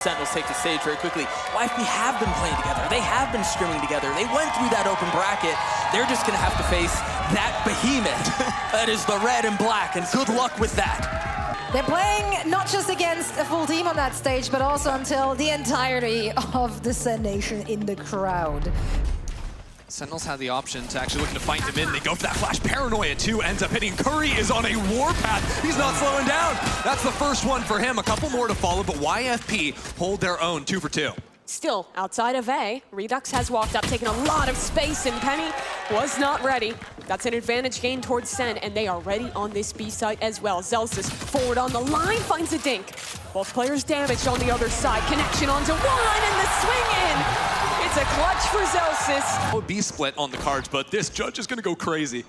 Sentinels take the stage very quickly. YFP have been playing together. They have been scrimming together. They went through that open bracket. They're just going to have to face that behemoth that is the red and black, and good luck with that. They're playing not just against a full team on that stage, but also until the entirety of the Sen Nation in the crowd. Sentinels had the option to actually looking to fight them in. They go for that flash. Paranoia, too, ends up hitting. Curry is on a warpath. He's not slowing down. That's the first one for him. A couple more to follow, but YFP hold their own 2 for 2. Still, outside of A, Redux has walked up, taking a lot of space, and Penny was not ready. That's an advantage gained towards Sen, and they are ready on this B site as well. Zelsis forward on the line, finds a dink. Both players damaged on the other side. Connection onto one, and the swing in! It's a clutch for Zelsis. Would be split on the cards, but this judge is going to go crazy.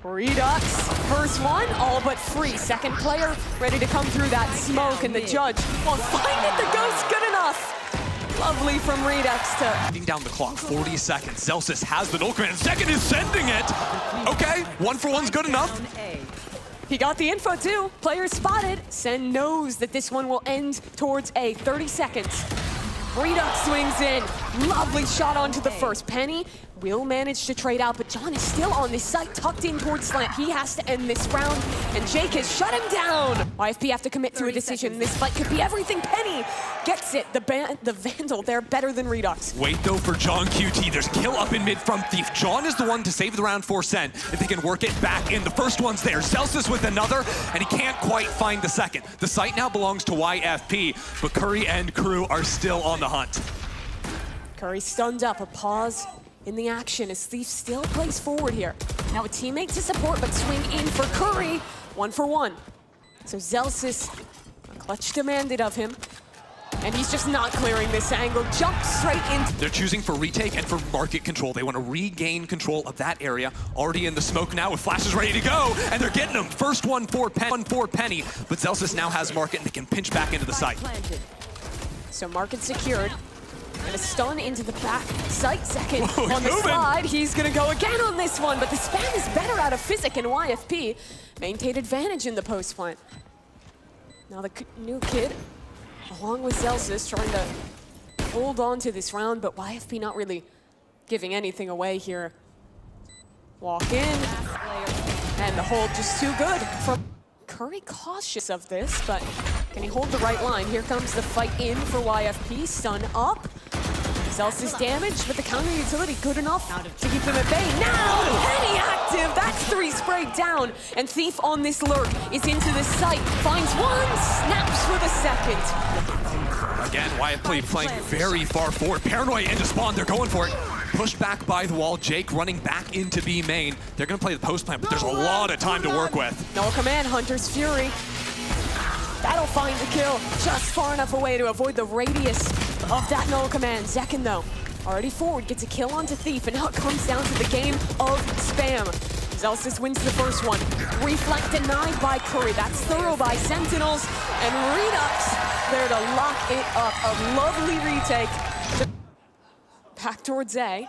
Redux, first one, all but free. Second player ready to come through that smoke, and the judge won't find it. The ghost good enough. Lovely from Redux to... Being down the clock, 40 seconds. Zelsis has the null command. Second is sending it. Okay, 1 for 1's good enough. He got the info too. Player spotted. Sen knows that this one will end towards A. 30 seconds. Redux swings in. Lovely shot onto the first. Penny will manage to trade out, but John is still on this site, tucked in towards slant. He has to end this round, and Jake has shut him down. YFP have to commit to a decision. This fight could be everything. Penny gets it. The Vandal, they're better than Redux. Wait, though, for John QT. There's kill up in mid from Thief. John is the one to save the round for Sen. If they can work it back in, the first one's there. Zelsis with another, and he can't quite find the second. The site now belongs to YFP, but Curry and crew are still on the hunt. Curry stunned up, a pause in the action as Thief still plays forward here. Now a teammate to support, but swing in for Curry. 1 for 1. So Zelsis, a clutch demanded of him. And he's just not clearing this angle. Jumps straight in. They're choosing for retake and for market control. They want to regain control of that area. Already in the smoke now with flashes ready to go. And they're getting them. First one for Penny. But Zelsis now has market and they can pinch back into the site. So market secured. And a stun into the back site. Second Whoa, on the moving. slide. He's going to go again on this one. But the spam is better out of Physic, and YFP maintained advantage in the post plant. Now the new kid, along with Zelsis, trying to hold on to this round, but YFP not really giving anything away here. Walk in, and the hold just too good from Curry. Cautious of this, but can he hold the right line? Here comes the fight in for YFP, stun up. Zelsis damaged, but the counter utility good enough to keep them at bay. Now, Penny active, that's 3 sprayed down, and Thief on this lurk is into the site, finds one, snaps for the second. Again, YFP playing very far forward. Paranoia into spawn, they're going for it. Pushed back by the wall, Jake running back into B main. They're gonna play the post plant, but there's a lot of time to work with. No command, Hunter's Fury. That'll find the kill just far enough away to avoid the radius of that null command. Zekin, though, already forward, gets a kill onto Thief, and now it comes down to the game of spam. Zelsis wins the first one. Reflect denied by Curry. That's thorough by Sentinels, and Redux there to lock it up. A lovely retake. Back towards A.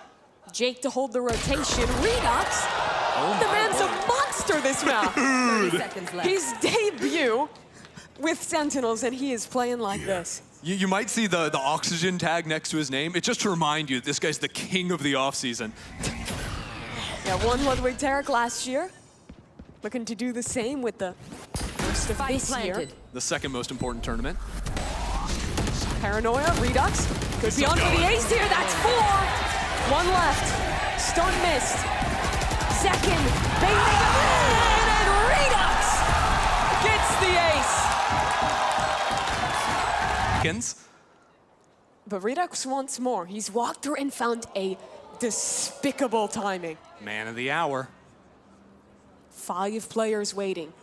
Jake to hold the rotation. Redux, the man's a monster this map. 30 seconds left. His debut with Sentinels, and he is playing like this. You might see the oxygen tag next to his name. It's just to remind you, this guy's the king of the offseason. Yeah, won Ludwig Tarek last year. Looking to do the same with the first of this year. The second most important tournament. Paranoia, Redux. Could be on for the ace here, that's 4. 1 left, stun missed. Second, baiting in, and Redux gets the ace. But Redux wants more. He's walked through and found a despicable timing. Man of the hour. 5 players waiting.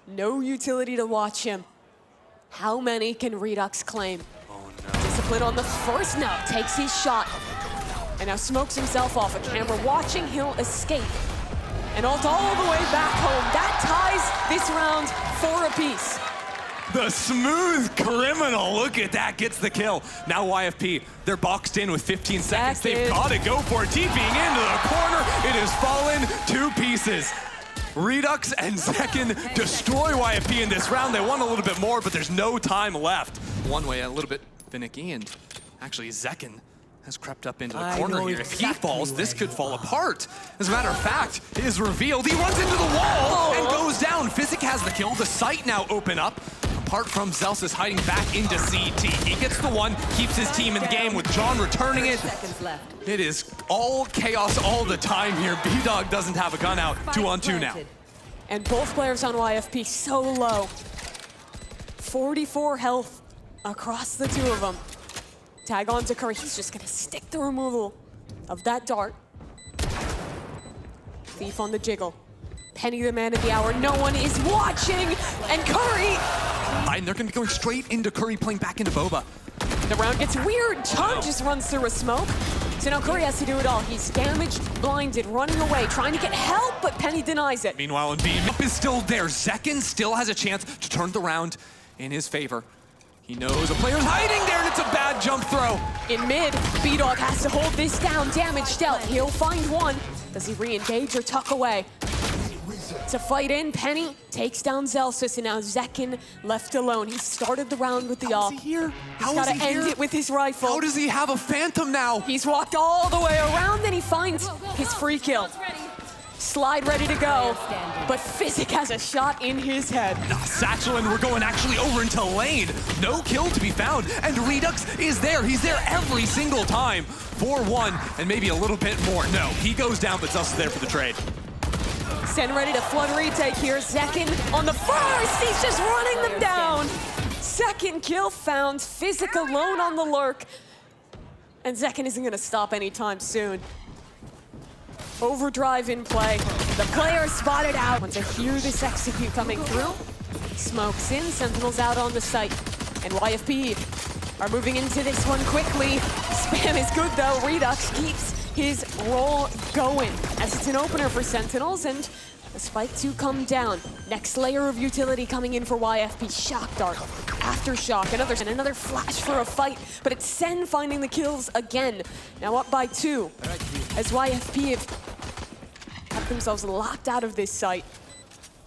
No utility to watch him. How many can Redux claim? Oh no. Discipline on the first note, takes his shot. And now smokes himself off. A camera watching, he'll escape. And ult all the way back home. That ties this round 4 apiece. The smooth criminal, look at that, gets the kill. Now YFP, they're boxed in with 15 seconds. They've got to go for it. TPing into the corner. It has fallen 2 pieces. Redux and Zekin destroy YFP in this round. They won a little bit more, but there's no time left. One way, a little bit finicky, and actually Zekken has crept up into the corner here. If he falls, this could fall apart. As a matter of fact, it is revealed. He runs into the wall and goes down. Physic has the kill. The site now open up. Apart from Zelsis hiding back into CT. He gets the one, keeps his team in the game with John returning it. It is all chaos all the time here. B-Dog doesn't have a gun out. 2-on-2 now. And both players on YFP so low. 44 health across the two of them. Tag on to Curry. He's just gonna stick the removal of that dart. Thief on the jiggle. Penny the man of the hour. No one is watching. And Curry. And they're gonna be going straight into Curry, playing back into Boba. The round gets weird. John just runs through a smoke. So now Curry has to do it all. He's damaged, blinded, running away, trying to get help, but Penny denies it. Meanwhile, in B, Up is still there. Zekken still has a chance to turn the round in his favor. He knows a player's hiding there, and it's a bad jump throw. In mid, B-Dog has to hold this down. Damaged out. He'll find one. Does he re-engage or tuck away? To fight in, Penny takes down Zelsis, and now Zekken left alone. He started the round with the How AWP. is he here? He's got to end it with his rifle. How does he have a Phantom now? He's walked all the way around, then he finds his free kill. Slide ready to go, but Physic has a shot in his head. Satchel, and we're going actually over into lane. No kill to be found, and Redux is there. He's there every single time. 4-1, and maybe a little bit more. No, he goes down, but Zelsis there for the trade. Sen ready to flood retake here. Zekken on the first. He's just running them down. Second kill found. Physic alone on the lurk. And Zekken isn't going to stop anytime soon. Overdrive in play. The player spotted out. Want to hear this execute coming through. Smokes in. Sentinels out on the site. And YFP are moving into this one quickly. Spam is good though. Redux keeps his roll going as it's an opener for Sentinels, and the spike to come down. Next layer of utility coming in for YFP. Shock dart, aftershock, another flash for a fight, but it's Sen finding the kills again. Now up by 2 as YFP have kept themselves locked out of this site.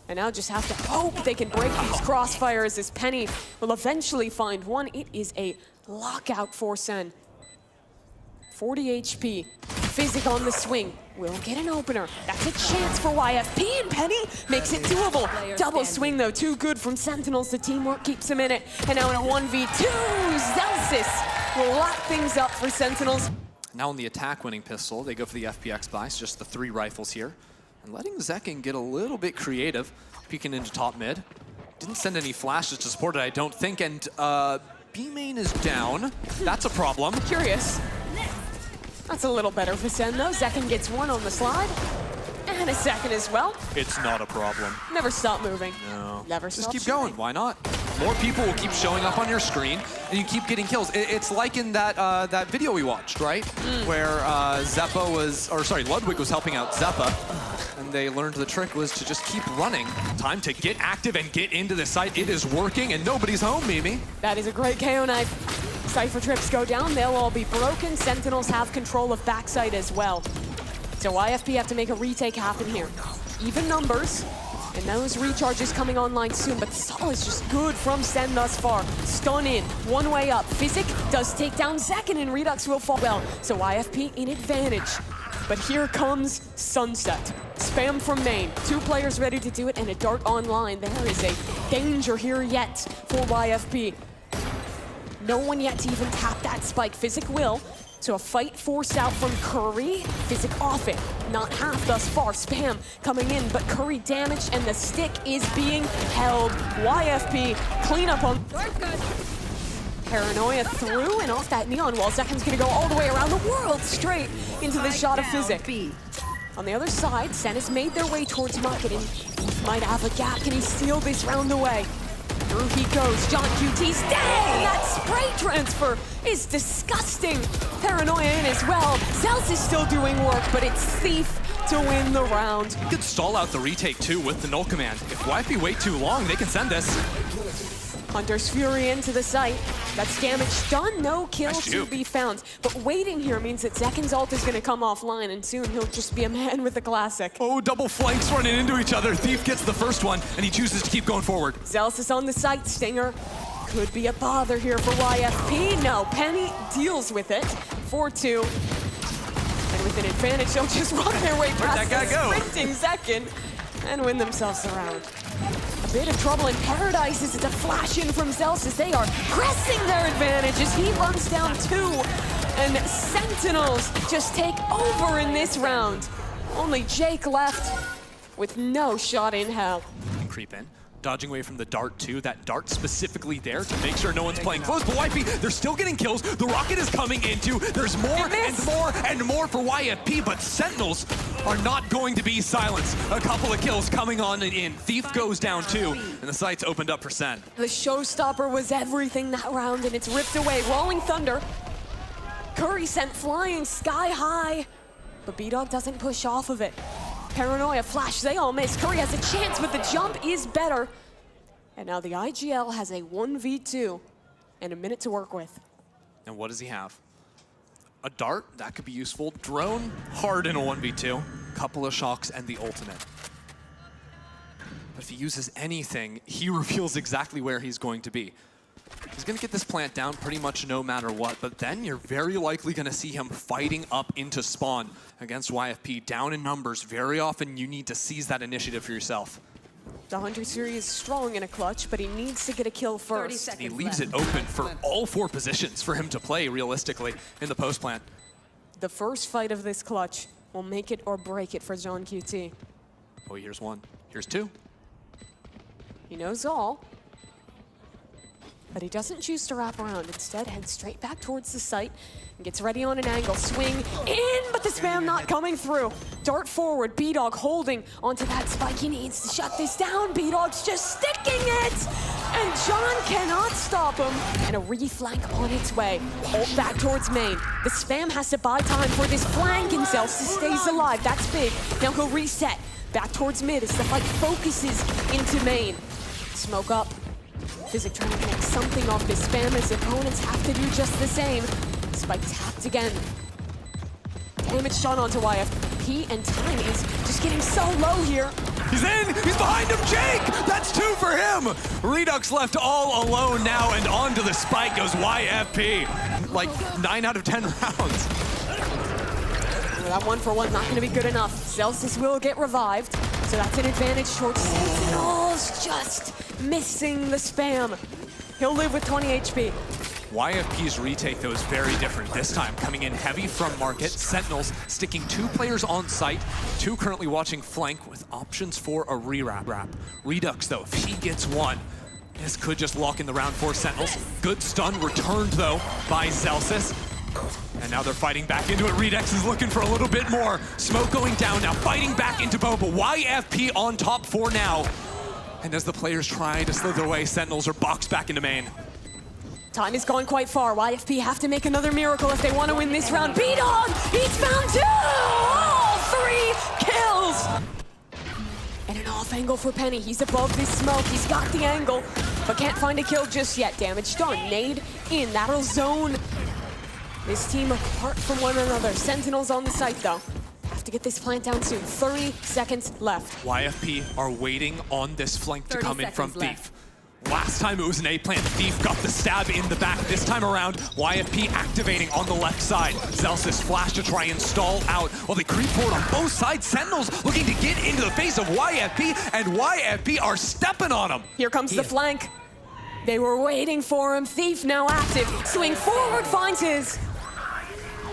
And now just have to hope they can break these crossfires as Penny will eventually find one. It is a lockout for Sen. 40 HP. Physic on the swing. Will get an opener. That's a chance for YFP, and Penny makes it doable. Double swing, though. Too good from Sentinels. The teamwork keeps him in it. And now in a 1v2, Zelsis will lock things up for Sentinels. Now on the attack-winning pistol, they go for the FPX buys, just the 3 rifles here. And letting Zekken get a little bit creative, peeking into top mid. Didn't send any flashes to support it, I don't think, and B main is down. That's a problem. Curious. That's a little better for Sen, though. Zekken gets one on the slide. And a second as well. It's not a problem. Never stop moving. No. Never Just stop keep shooting. going, why not? More people will keep showing up on your screen, and you keep getting kills. It's like in that that video we watched, right? Where Ludwig was helping out Zeppa, and they learned the trick was to just keep running. Time to get active and get into the site. It is working, and nobody's home, Mimi. That is a great KO knife. Cypher trips go down, they'll all be broken. Sentinels have control of backside as well. So YFP have to make a retake happen here. Even numbers, and those recharges coming online soon, but the stall is just good from Sen thus far. Stun in, one way up. Physic does take down Zekken, and Redux will fall well. So YFP in advantage. But here comes Sunset. Spam from main. 2 players ready to do it, and a dart online. There is a danger here yet for YFP. No one yet to even tap that spike. Physic will. So a fight forced out from Curry. Physic off it. Not half thus far. Spam coming in, but Curry damaged, and the stick is being held. YFP cleanup on. Paranoia through and off that neon wall. Zekken's gonna go all the way around the world straight into the shot of Physic. On the other side, Sen has made their way towards market, and he might have a gap. Can he steal this round away? Through he goes. John QT stay! That spray transfer is disgusting. Paranoia in as well. Zelsis is still doing work, but it's Thief to win the round. You could stall out the retake too with the null command. If YFP wait too long, they can send this. Hunter's Fury into the site. That's damage done, no kill Nice to juke. be found. But waiting here means that Zekken's ult is gonna come offline, and soon he'll just be a man with the classic. Oh, double flanks running into each other. Thief gets the first one, and he chooses to keep going forward. Zelsis on the site, Stinger Could be a bother here for YFP. No, Penny deals with it. 4-2. And with an advantage, they'll just run their way past the sprinting second and win themselves a round. A bit of trouble in paradise as it's a flash in from Celsius. They are pressing their advantage as he runs down 2. And Sentinels just take over in this round. Only Jake left with no shot in hell. Creep in, dodging away from the dart too. That dart specifically there to make sure no one's playing close. But YFP, they're still getting kills. The rocket is coming into. There's more and more and more for YFP, but Sentinels are not going to be silenced. A couple of kills coming on and in. Thief goes down too, and the site's opened up for Sen. The showstopper was everything that round, and it's ripped away. Rolling Thunder. Curry sent flying sky high, but B-Dog doesn't push off of it. Paranoia, Flash, they all miss. Curry has a chance, but the jump is better. And now the IGL has a 1v2 and a minute to work with. And what does he have? A dart, that could be useful. Drone, hard in a 1v2. Couple of shocks and the ultimate. But if he uses anything, he reveals exactly where he's going to be. He's going to get this plant down pretty much no matter what, but then you're very likely going to see him fighting up into spawn against YFP. Down in numbers, very often you need to seize that initiative for yourself. The 100 series is strong in a clutch, but he needs to get a kill first. He leaves it open for all 4 positions for him to play realistically in the post plant. The first fight of this clutch will make it or break it for John QT. Oh, here's 1. Here's 2. He knows all. But he doesn't choose to wrap around. Instead, heads straight back towards the site and gets ready on an angle. Swing in, but the spam not coming through. Dart forward, B-Dog holding onto that spike. He needs to shut this down. B-Dog's just sticking it! And John cannot stop him. And a reflank on its way. Ult back towards main. The spam has to buy time for this flank, and Celsius stays alive. That's big. Now he'll reset. Back towards mid as the fight focuses into main. Smoke up. Physic trying to make something off this spam as opponents have to do just the same. Spike tapped again. Damage shot onto YFP, and time is just getting so low here. He's in! He's behind him, Jake! That's 2 for him! Redux left all alone now, and onto the spike goes YFP. Like 9 out of 10 rounds. That 1-for-1 not gonna be good enough. Celsius will get revived, so that's an advantage towards Sentinels. Just missing the spam. He'll live with 20 HP. YFP's retake, though, is very different this time. Coming in heavy from market, Sentinels sticking 2 players on site, 2 currently watching flank with options for a re-wrap. Redux, though, if he gets 1, this could just lock in the round for Sentinels. Good stun returned, though, by Celsius. And now they're fighting back into it. Redux is looking for a little bit more. Smoke going down now, fighting back into Bo, but YFP on top for now. And as the players try to slither away, Sentinels are boxed back into main. Time is going quite far. YFP have to make another miracle if they want to win this round. B-Dog, he's found 2! All 3 kills! And an off angle for Penny. He's above this smoke. He's got the angle, but can't find a kill just yet. Damage done. Nade in. That'll zone this team apart from one another. Sentinels on the site, though. Have to get this plant down soon. 30 seconds left. YFP are waiting on this flank to come in from Thief. Last time it was an A plant, Thief got the stab in the back. This time around, YFP activating on the left side. Celsius flash to try and stall out while they creep forward on both sides. Sentinels looking to get into the face of YFP, and YFP are stepping on them. Here comes the flank. They were waiting for him. Thief now active. Swing forward, finds his.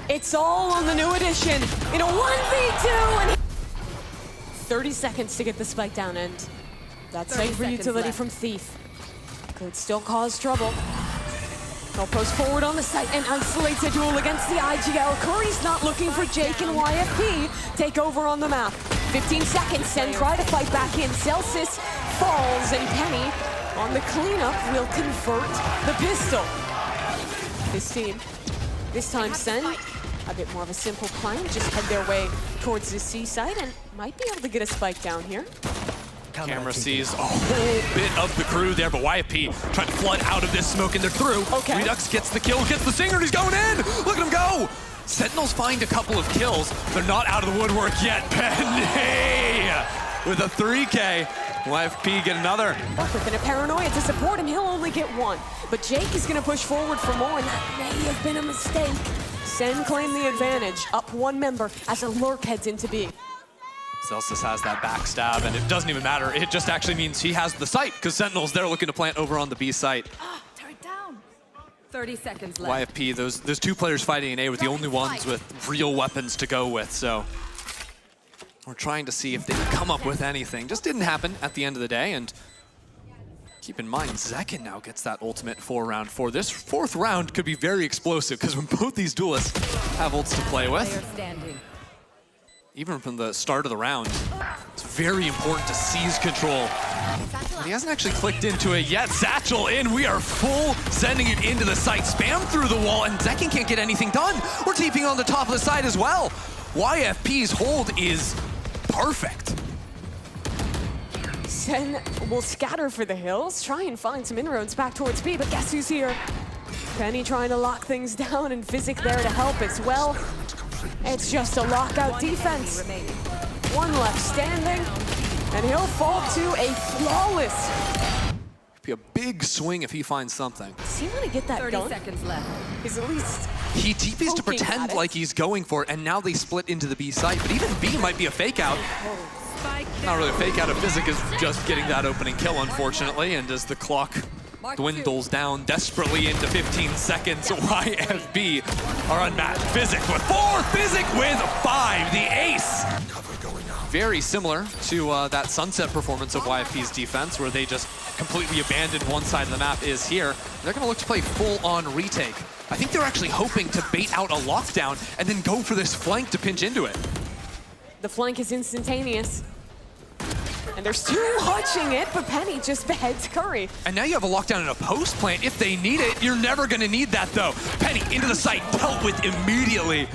It's all on the new edition in a 1v2, and 30 seconds to get the spike down, and that's safe for utility from Thief. Could still cause trouble. They'll post forward on the site and isolates a duel against the IGL. Curry's not looking for Jake, and YFP take over on the map. 15 seconds, Sen try to fight back in. Celsius falls, and Penny on the cleanup will convert the pistol. This team, this time Sen, a bit more of a simple plan, just head their way towards the C site and might be able to get a spike down here. Camera sees a whole bit of the crew there, but YFP trying to flood out of this smoke, and they're through. Okay. Redux gets the kill, gets the stinger, and he's going in! Look at him go! Sentinels find a couple of kills. They're not out of the woodwork yet. Penny with a 3K. YFP get another. Within a paranoia to support him, he'll only get one. But Jake is going to push forward for more, and that may have been a mistake. Sen claimed the advantage, up one member as a lurk heads into B. Celsius has that backstab, and it doesn't even matter. It just actually means he has the site, because Sentinels, they're looking to plant over on the B site. Turret down. 30 seconds left. YFP, those two players fighting in A were the only ones with real weapons to go with, so we're trying to see if they can come up with anything. Just didn't happen at the end of the day, and keep in mind, Zekin now gets that ultimate for round 4. This 4th round could be very explosive, because when both these duelists have ults to play with, even from the start of the round, it's very important to seize control. And he hasn't actually clicked into it yet. Satchel in, we are full sending it into the site. Spam through the wall, and Zekin can't get anything done. We're TPing on the top of the site as well. YFP's hold is perfect. Sen will scatter for the hills, try and find some inroads back towards B, but guess who's here? Penny trying to lock things down, and Physic there to help as well. It's just a lockout defense. One left standing, and he'll fall to a flawless. Be a big swing if he finds something. Does he want to get that 30 seconds left. He's at least He TPs to pretend like he's going for it, and now they split into the B site, but even B might be a fake out. Not really a fake out of Physic, is just getting that opening kill, unfortunately, and as the clock dwindles down desperately into 15 seconds, YFB are unmatched. Physic with 4, Physic with 5, the ace. Very similar to that Sunset performance of YFP's defense, where they just completely abandoned one side of the map is here. They're gonna look to play full-on retake. I think they're actually hoping to bait out a lockdown and then go for this flank to pinch into it. the flank is instantaneous. And they're still watching it, but Penny just beheads Curry. And now you have a lockdown in a post plant. If they need it, you're never gonna need that though. Penny into the site, dealt with immediately.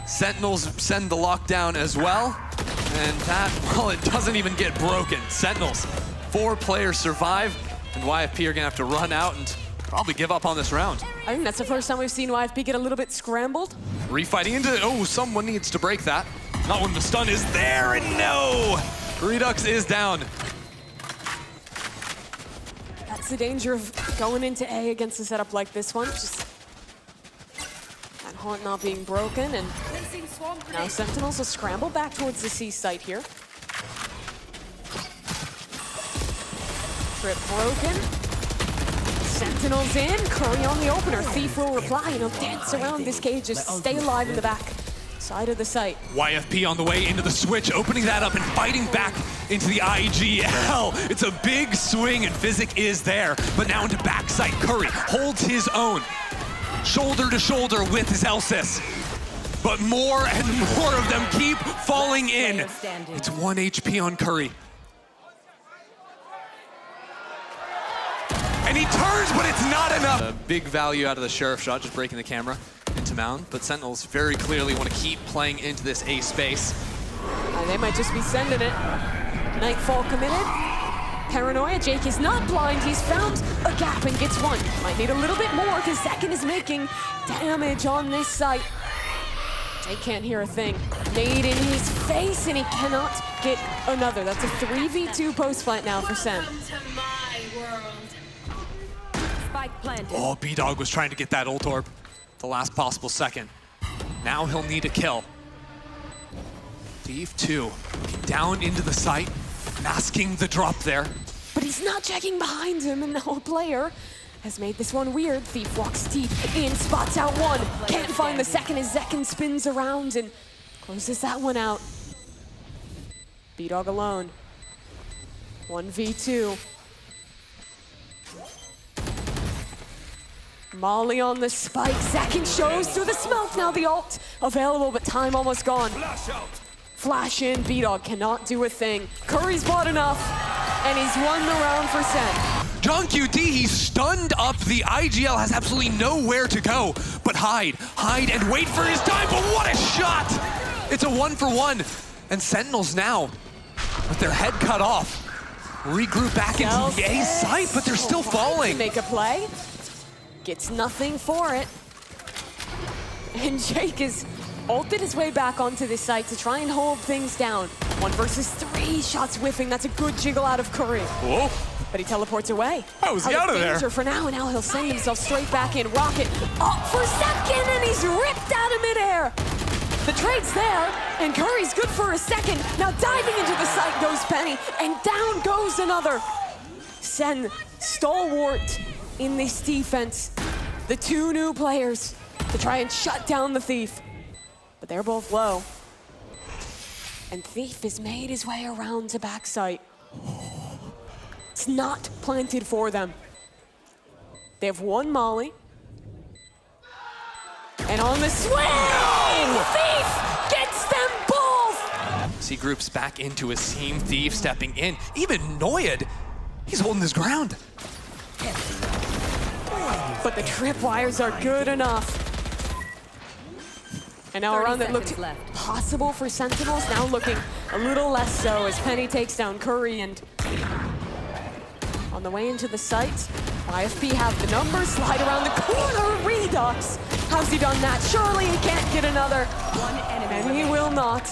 Sentinels send the lockdown as well. And that, well, it doesn't even get broken. Sentinels, 4 players survive, and YFP are gonna have to run out and probably give up on this round. I think that's the first time we've seen YFP get a little bit scrambled. Refighting into it, oh, someone needs to break that. Not when the stun is there, and no! Redux is down. That's the danger of going into A against a setup like this one. Just that haunt not being broken, and now Sentinels will scramble back towards the C site here. Trip broken. Sentinels in, Curry on the opener. Thief will reply, and he'll dance around this cage, just stay alive in the back side of the site. YFP on the way into the switch, opening that up and fighting back into the IGL. It's a big swing, and Physic is there, but now into backside. Curry holds his own, shoulder to shoulder with Zelsis. But more and more of them keep falling in. It's 1 HP on Curry. And he turns, but it's not enough. A big value out of the Sheriff shot, just breaking the camera into Mound. But Sentinels very clearly want to keep playing into this A space. They might just be sending it. Nightfall committed. Paranoia, Jake is not blind. He's found a gap and gets one. Might need a little bit more because Zekin is making damage on this site. Jake can't hear a thing. Nade in his face, and he cannot get another. That's a 3v2 post plant now for Sen. Oh, B-Dog was trying to get that ult orb the last possible second. Now he'll need a kill. Thief 2 down into the site, masking the drop there. But he's not checking behind him, and now a player has made this one weird. Thief walks deep in, spots out one. Can't find the second as Zekin spins around and closes that one out. B-Dog alone. 1v2. Molly on the spike. Zekin shows through the smoke. Now the ult available, but time almost gone. Flash in. B-Dog cannot do a thing. Curry's bought enough, and he's won the round for Sen. John QT, he's stunned up. The IGL has absolutely nowhere to go but hide, and wait for his time. But what a shot! It's a 1-for-1. And Sentinels now, with their head cut off, regroup back into the A site, but they're still falling. Make a play. Gets nothing for it. And Jake is ulted his way back onto this site to try and hold things down. 1 versus 3, shots whiffing. That's a good jiggle out of Curry. Whoa. But he teleports away. How is he out of there? Danger for now, and now he'll send himself straight back in. Rocket up for second, and he's ripped out of midair. The trade's there, and Curry's good for a second. Now diving into the site goes Penny, and down goes another. Sen, stalwart in this defense. The 2 new players to try and shut down the Thief. But they're both low. And Thief has made his way around to backside. It's not planted for them. They have 1 molly. And on the swing, Thief gets them both! C groups back into his team, Thief stepping in. Even Noyad, he's holding his ground. But the tripwires are good enough. And now a round that looked possible for Sentinels, now looking a little less so as Penny takes down Curry. And on the way into the site, YFP have the numbers, slide around the corner, Redux. How's he done that? Surely he can't get another. And he will not.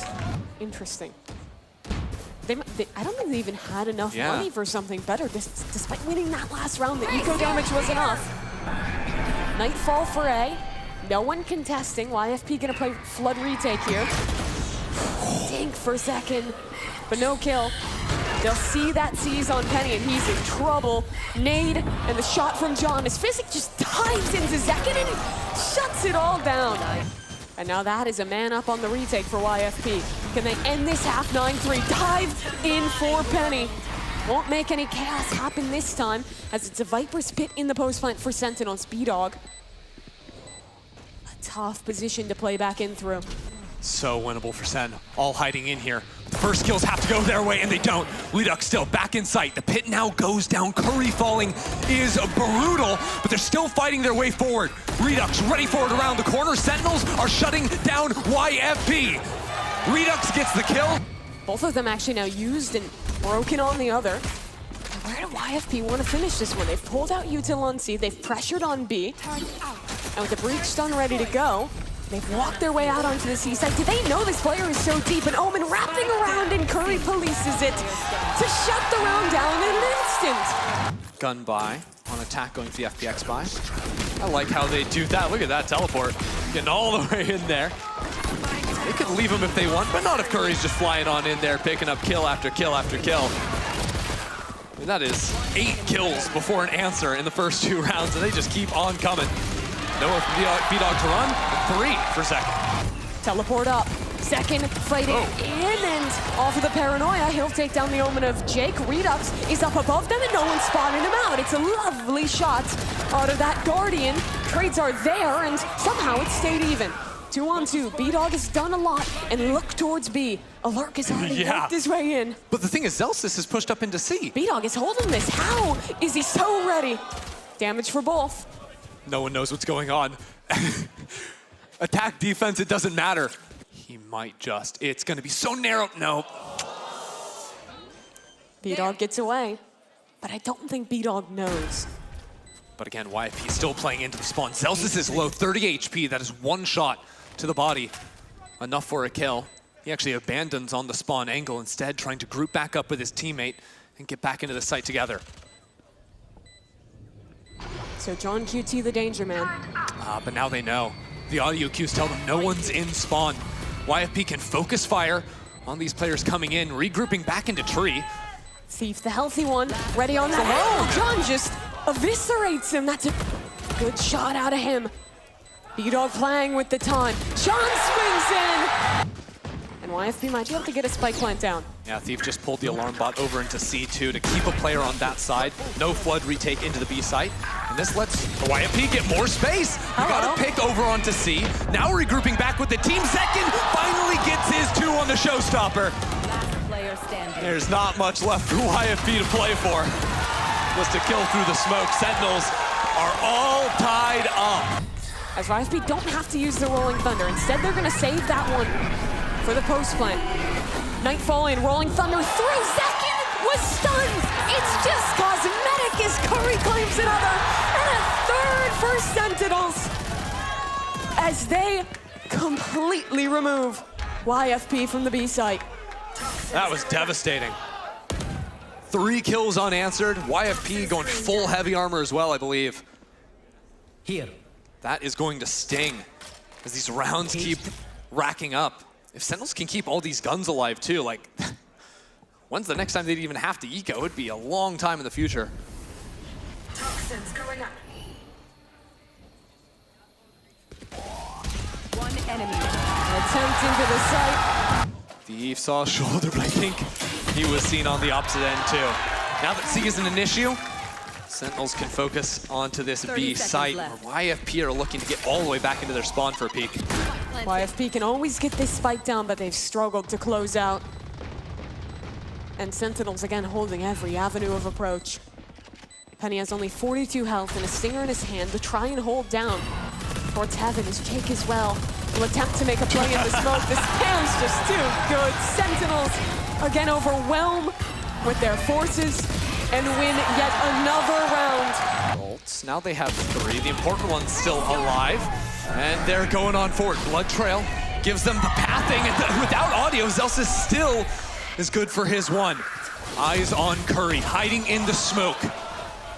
Interesting. I don't think they even had enough money for something better. Despite winning that last round, the eco damage was enough. Nightfall for A. No one contesting. YFP gonna play Flood retake here. Dink for second, but no kill. They'll see that seize on Penny, and he's in trouble. Nade, and the shot from John. His physic just dives into Zekin and shuts it all down. And now that is a man up on the retake for YFP. Can they end this half? 9-3, dive in for Penny. Won't make any chaos happen this time, as it's a Viper's Pit in the post plant for Sentinels. B-Dog. A tough position to play back in through. So winnable for Sen, all hiding in here. The first kills have to go their way, and they don't. Redux still back in sight. The pit now goes down. Curry falling is brutal, but they're still fighting their way forward. Redux ready for it around the corner. Sentinels are shutting down YFP. Redux gets the kill. Both of them actually now used and broken on the other. Where do YFP want to finish this one? They've pulled out Util on C, they've pressured on B, and with the breach stun ready to go, they've walked their way out onto the C side. Do they know this player is so deep? And Omen wrapping around, and Curry polices it to shut the round down in an instant. Gun buy on attack going for the FPX buy. I like how they do that. Look at that teleport, getting all the way in there. They could leave him if they want, but not if Curry's just flying on in there, picking up kill after kill after kill. And that is 8 kills before an answer in the first 2 rounds, and they just keep on coming. Nowhere for B-Dog to run, 3 for second. Teleport up. Second fighting in, and off of the paranoia, he'll take down the Omen of Jake. Redux is up above them, and no one's spotting him out. It's a lovely shot out of that Guardian. Trades are there, and somehow it stayed even. 2-on-2, B-Dog has done a lot, and look towards B. Alurk has already worked his way in. But the thing is, Zelsis is pushed up into C. B-Dog is holding this. How is he so ready? Damage for both. No one knows what's going on. Attack, defense, it doesn't matter. He might just. It's going to be so narrow. No. B-Dog gets away, but I don't think B-Dog knows. But again, YFP still playing into the spawn. Zelsis is low, 30 HP. That is 1 shot to the body. Enough for a kill. He actually abandons on the spawn angle, instead trying to group back up with his teammate and get back into the site together. So John QT, the danger man. But now they know. The audio cues tell them no one's in spawn. YFP can focus fire on these players coming in, regrouping back into tree. Thief, the healthy one, ready on that angle. John just eviscerates him. That's a good shot out of him. B-Dog playing with the time. John swings in. And YFP might be able to get a spike plant down. Yeah, Thief just pulled the alarm bot over into C2 to keep a player on that side. No flood retake into the B site. And this lets the YFP get more space. You gotta pick over onto C. Now regrouping back with the team. Zekin finally gets his 2 on the showstopper. There's not much left for YFP to play for. Just to kill through the smoke. Sentinels are all tied up. As YFP don't have to use the Rolling Thunder. Instead, they're gonna save that one for the post plant. Nightfall in, Rolling Thunder through. Zekin was stunned. It's just cosmetic as Curry claims another. And a third for Sentinels. As they completely remove YFP from the B site. That was devastating. 3 kills unanswered. YFP going full heavy armor as well, I believe. Here. That is going to sting as these rounds keep racking up. If Sentinels can keep all these guns alive too, like, when's the next time they'd even have to eco? It'd be a long time in the future. Toxins going up. One enemy. Attempt into the site. Thief saw a shoulder, but I think he was seen on the opposite end too. Now that C isn't an issue, Sentinels can focus onto this B site, where YFP are looking to get all the way back into their spawn for a peek. YFP can always get this spike down, but they've struggled to close out. And Sentinels again holding every avenue of approach. Penny has only 42 health and a stinger in his hand to try and hold down towards heaven as Jake as well will attempt to make a play in the smoke. The spam's just too good. Sentinels again overwhelm with their forces and win yet another round. Bolts, now they have 3. The important one's still alive, and they're going on forward. Blood Trail gives them the pathing, and without audio, Zelsis still is good for his 1. Eyes on Curry, hiding in the smoke.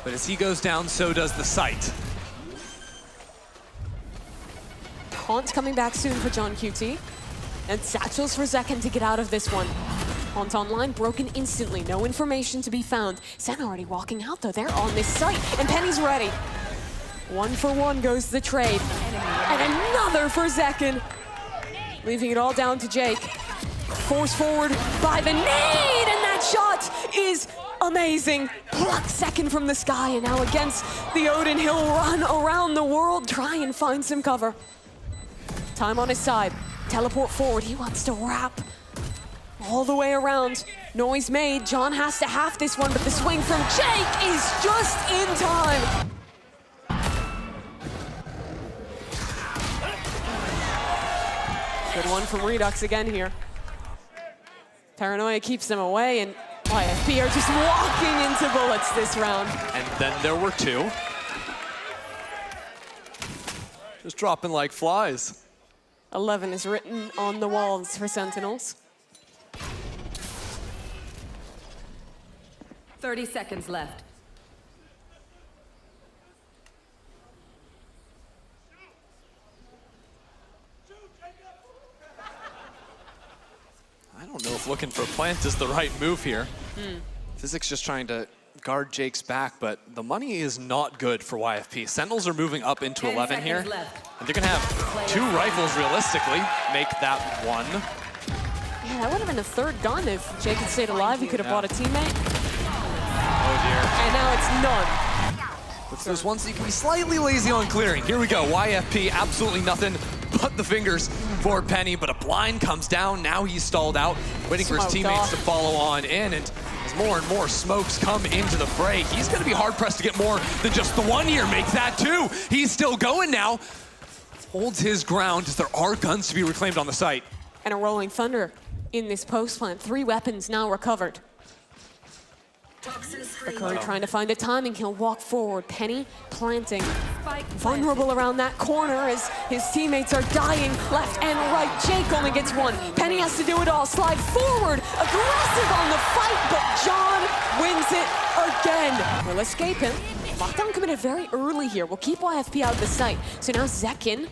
But as he goes down, so does the site. Haunt coming back soon for John QT. And Satchels for Zekken to get out of this one. Haunt online, broken instantly. No information to be found. Sen already walking out, though. They're on this site. And Penny's ready. 1 for 1 goes the trade. And another for Zekken. Leaving it all down to Jake. Forced forward by the nade. And that shot is amazing. Plucked second from the sky. And now against the Odin, he'll run around the world, try and find some cover. Time on his side. Teleport forward. He wants to wrap all the way around. Noise made. John has to half this one, but the swing from Jake is just in time. Good one from Redux again here. Paranoia keeps them away, and YFP are just walking into bullets this round. And then there were 2. Just dropping like flies. 11 is written on the walls for Sentinels. 30 seconds left. I don't know if looking for a plant is the right move here. Physics just trying to guard Jake's back, but the money is not good for YFP. Sentinels are moving up into 11 here, and they're gonna have 2 rifles realistically, make that 1. Yeah, that would have been the 3rd gun if Jake had stayed alive. He could have bought a teammate. Oh dear. And now it's none. It's those ones that you can be slightly lazy on clearing. Here we go, YFP, absolutely nothing but the fingers for Penny, but a blind comes down. Now he's stalled out, waiting for his teammates to follow on in, and as more and more smokes come into the fray, he's gonna be hard-pressed to get more than just the 1 here. Make that 2. He's still going now. Holds his ground as there are guns to be reclaimed on the site. And a rolling thunder in this post plant. 3 weapons now recovered. Curry trying to find the timing. He'll walk forward. Penny planting. Vulnerable around that corner as his teammates are dying left and right. Jake only gets 1. Penny has to do it all. Slide forward. Aggressive on the fight, but John wins it again. We'll escape him. Lockdown committed very early here. We'll keep YFP out of the sight. So now Zekken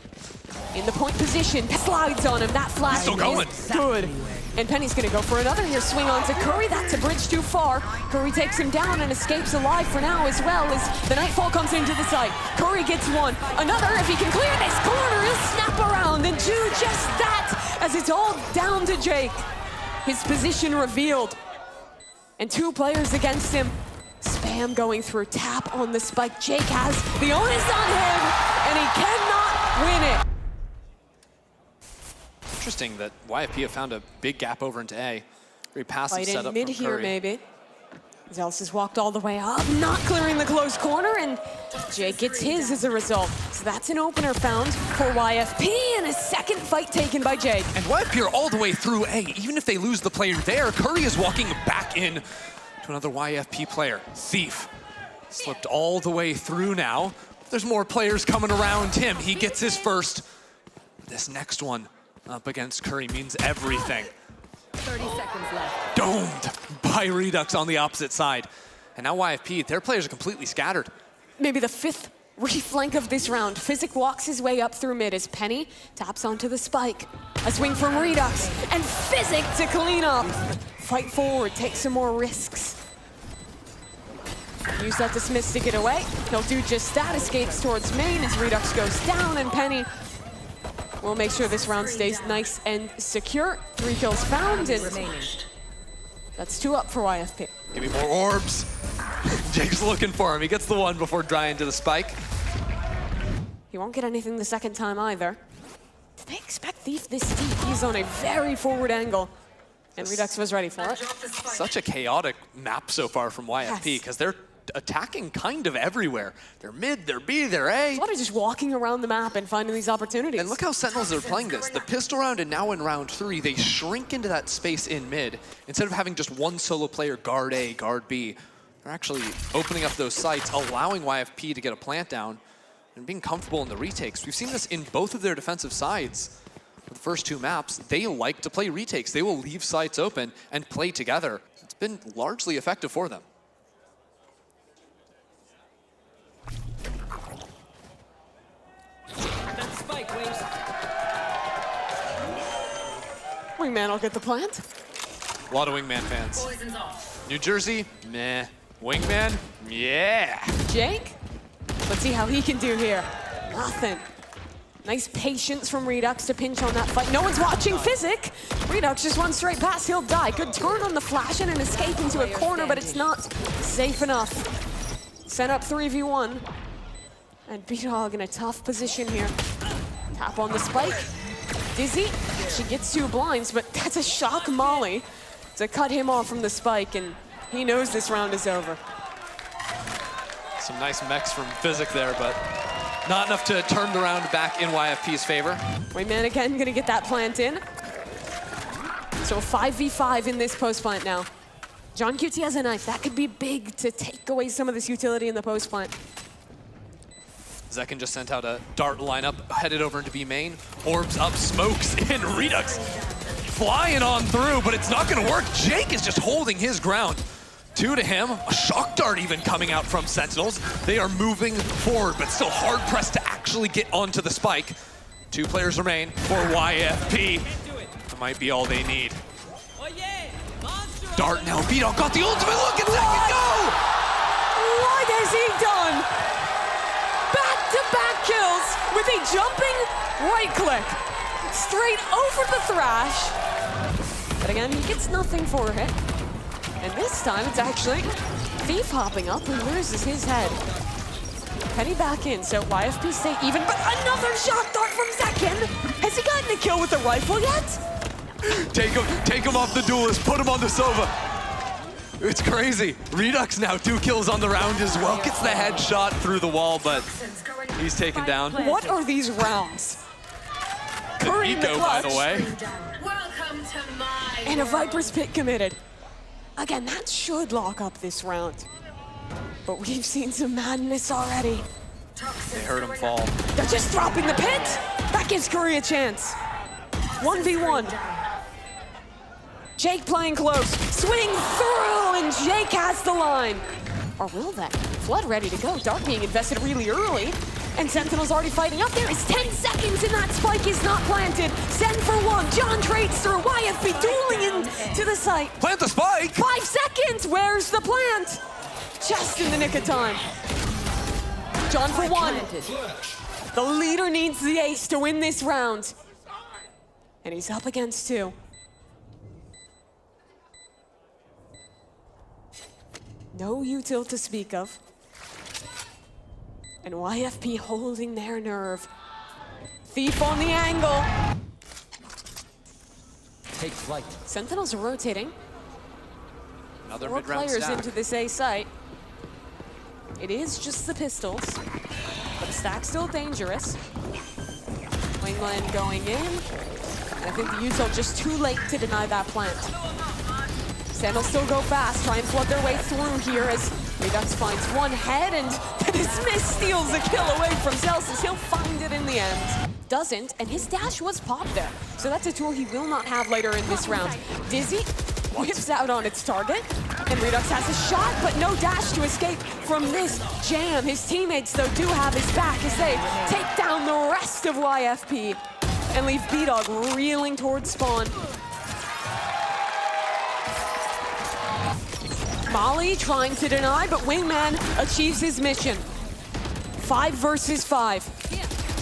in the point position. Slides on him. That flash He's still going. is good. And Penny's gonna go for another here. Swing on to Curry. That's a bridge too far. Curry takes him down and escapes alive for now as well as the Nightfall comes into the site. Curry gets 1. Another, if he can clear this corner, he'll snap around and do just that as it's all down to Jake. His position revealed. And 2 players against him. Spam going through. Tap on the spike. Jake has the onus on him, and he cannot win it. Interesting that YFP have found a big gap over into A. Very passive Fight setup in mid from here, Curry. maybe. Zealous has walked all the way up, not clearing the close corner, and Jake gets his as a result. So that's an opener found for YFP, and a second fight taken by Jake. And YFP are all the way through A. Even if they lose the player there, Curry is walking back in to another YFP player. Thief slipped all the way through now. There's more players coming around him. He gets his first. This next one up against Curry means everything. 30 seconds left. Domed by Redux on the opposite side. And now YFP, their players are completely scattered. Maybe the 5th reflank of this round. Physic walks his way up through mid as Penny taps onto the spike. A swing from Redux, and Physic to clean up. Fight forward, take some more risks. Use that dismiss to get away. He'll do just that, escapes towards main as Redux goes down, and Penny will make sure this round stays nice and secure. 3 kills found, and that's 2 up for YFP. Give me more orbs. Jake's looking for him. He gets the one before drying to the spike. He won't get anything the second time either. Did they expect Thief this deep? He's on a very forward angle, and Redux was ready for it. Such a chaotic map so far from YFP, because they're attacking kind of everywhere. They're mid, they're B, they're A. A lot of just walking around the map and finding these opportunities. And look how Sentinels are playing this. The pistol round and now in round 3, they shrink into that space in mid. Instead of having just one solo player guard A, guard B, they're actually opening up those sites, allowing YFP to get a plant down and being comfortable in the retakes. We've seen this in both of their defensive sides. For the first 2 maps, they like to play retakes. They will leave sites open and play together. It's been largely effective for them. Wingman will get the plant. A lot of Wingman fans. New Jersey, meh. Wingman, yeah. Jake, let's see how he can do here. Nothing. Nice patience from Redux to pinch on that fight. No one's watching Physic. Redux just runs straight past, he'll die. Good turn on the flash and an escape into a corner, but it's not safe enough. Set up 3v1. And B-Dog in a tough position here. Tap on the spike. Dizzy, she gets 2 blinds, but that's a shock molly to cut him off from the spike, and he knows this round is over. Some nice mechs from Physic there, but not enough to turn the round back in YFP's favor. Wingman again gonna get that plant in. So 5v5 in this post plant now. John QT has a knife. That could be big to take away some of this utility in the post plant. Zekin just sent out a dart lineup, headed over into B main. Orbs up, smokes in, Redux flying on through, but it's not gonna work. Jake is just holding his ground. 2 to him, a shock dart even coming out from Sentinels. They are moving forward, but still hard pressed to actually get onto the spike. 2 players remain for YFP. That might be all they need. Dart now, B-Dog got the ultimate, look at Zekin go! What has he done? Back-to-back kills with a jumping right click. Straight over the thrash. But again, he gets nothing for it. And this time it's actually Thief hopping up and loses his head. Penny back in, so YFP stay even, but another shock dart from Zekin. Has he gotten a kill with the rifle yet? Take him off the duelist, put him on the Sova. It's crazy. Redux now 2 kills on the round as well. Gets the headshot through the wall, but he's taken down. What are these rounds? Curry in the Eco, by clutch. the way. Welcome to my And a Viper's Pit committed. Again, that should lock up this round. But we've seen some madness already. They heard him fall. They're just dropping the pit. That gives Curry a chance. 1v1. Jake playing close. Swing through, and Jake has the line. Or will they? Flood ready to go. Dart being invested really early. And Sentinel's already fighting up. There is 10 seconds, and that spike is not planted. Send for 1. John trades through. YFP dueling into the site. Plant the spike! 5 seconds. Where's the plant? Just in the nick of time. John for 1. The leader needs the ace to win this round. And he's up against 2. No util to speak of. And YFP holding their nerve. Thief on the angle. Take flight. Sentinels are rotating. Another 4 mid-round players stack. into this A site. It is just the pistols, but the stack's still dangerous. Wingland going in. And I think the util just too late to deny that plant. Sentinels still go fast, try and flood their way through here as Redux finds 1 head, and Dismiss steals a kill away from Celsius. He'll find it in the end. doesn't, and his dash was popped there. So that's a tool he will not have later in this round. Dizzy whips out on its target, and Redux has a shot, but no dash to escape from this jam. His teammates, though, do have his back as they take down the rest of YFP and leave B-Dog reeling towards spawn. Molly trying to deny, but Wingman achieves his mission. 5 versus 5.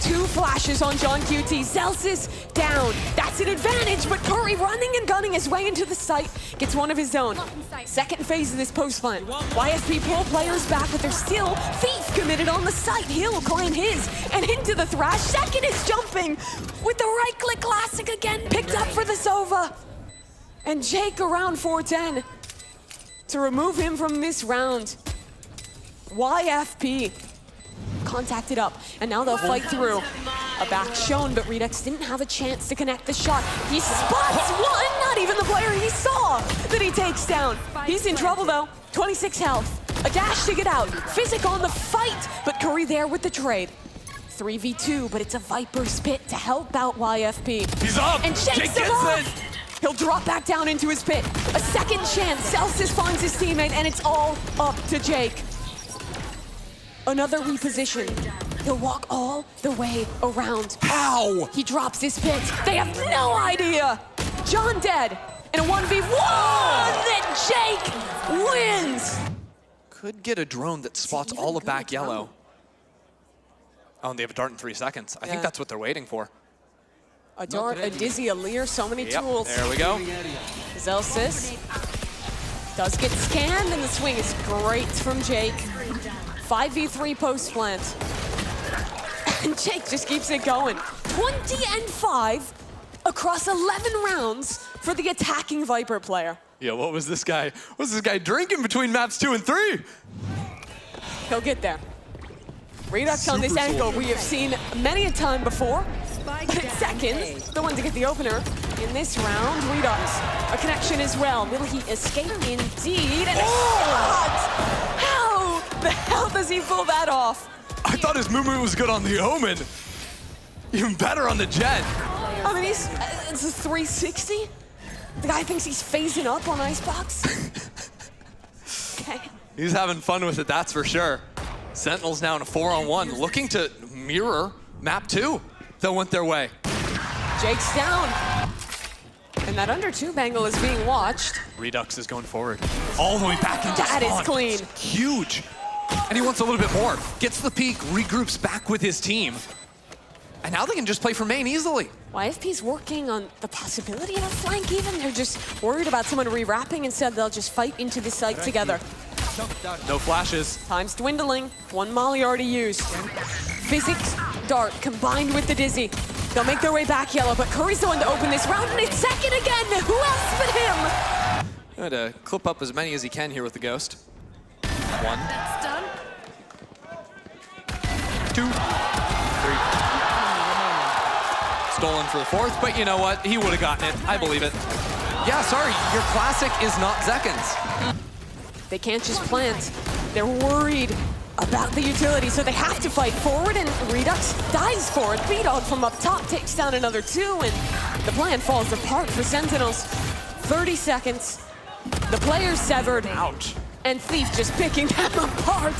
2 flashes on John QT. Celsius down. That's an advantage, but Curry running and gunning his way into the site gets one of his own. Second phase of this post plant. YFP pull players back, but there's still Thief committed on the site. He'll claim his and into the Thrash. Second is jumping with the right-click classic again, picked up for the Sova. And Jake around 410 to remove him from this round. YFP contacted up, and now they'll fight through. A back shown, but Redux didn't have a chance to connect the shot. He spots one, not even the player he saw that he takes down. He's in trouble though, 26 health. A dash to get out, Physic on the fight, but Curry there with the trade. 3v2, but it's a Viper's pit to help out YFP. He's up! And Jake shakes him gets off. it! He'll drop back down into his pit. A second chance, Celsius finds his teammate, and it's all up to Jake. Another reposition. He'll walk all the way around. How? He drops his pit. They have no idea. John dead. And a 1v1 that Jake wins. Could get a drone that spots all of back yellow. Oh, and they have a dart in 3 seconds. I think that's what they're waiting for. A dart, a Dizzy, a Lear, so many tools. There we go. Celsius does get scanned, and the swing is great from Jake. 5v3 post plant. And Jake just keeps it going. 20-5 across 11 rounds for the attacking Viper player. Yeah, what was this guy? What was this guy drinking between maps 2 and 3? He'll get there. Redux on this angle we have seen many a time before. But at second, the one to get the opener in this round, Redux. A connection as well. Will he escape? Indeed. And a shot! How the hell does he pull that off? I thought his movement was good on the Omen. Even better on the Jet. I mean, it's a 360. The guy thinks he's phasing up on Icebox. Okay. He's having fun with it, that's for sure. Sentinels now in a 4-on-1, looking to mirror map 2 that went their way. Jake's down. And that under 2 angle is being watched. Redux is going forward. All the way back into That spawn. is clean. Huge. And he wants a little bit more. Gets the peak, regroups back with his team. And now they can just play for main easily. YFP's working on the possibility of a flank even. They're just worried about someone re-wrapping. Instead, they'll just fight into the site together. No flashes. Time's dwindling. 1 molly already used. Physics dart combined with the Dizzy. They'll make their way back yellow, but Curry's the one to open this round, and it's second again. Who else but him? Going to clip up as many as he can here with the Ghost. 1. That's done. 2. 3. Stolen for the 4th, but you know what? He would have gotten it. I believe it. Yeah, sorry, your classic is not Zekins. They can't just plant. They're worried about the utility, so they have to fight forward, and Redux dies for it. B-Dog from up top takes down another 2, and the plan falls apart for Sentinels. 30 seconds. The players severed. Ouch. And Thief just picking them apart.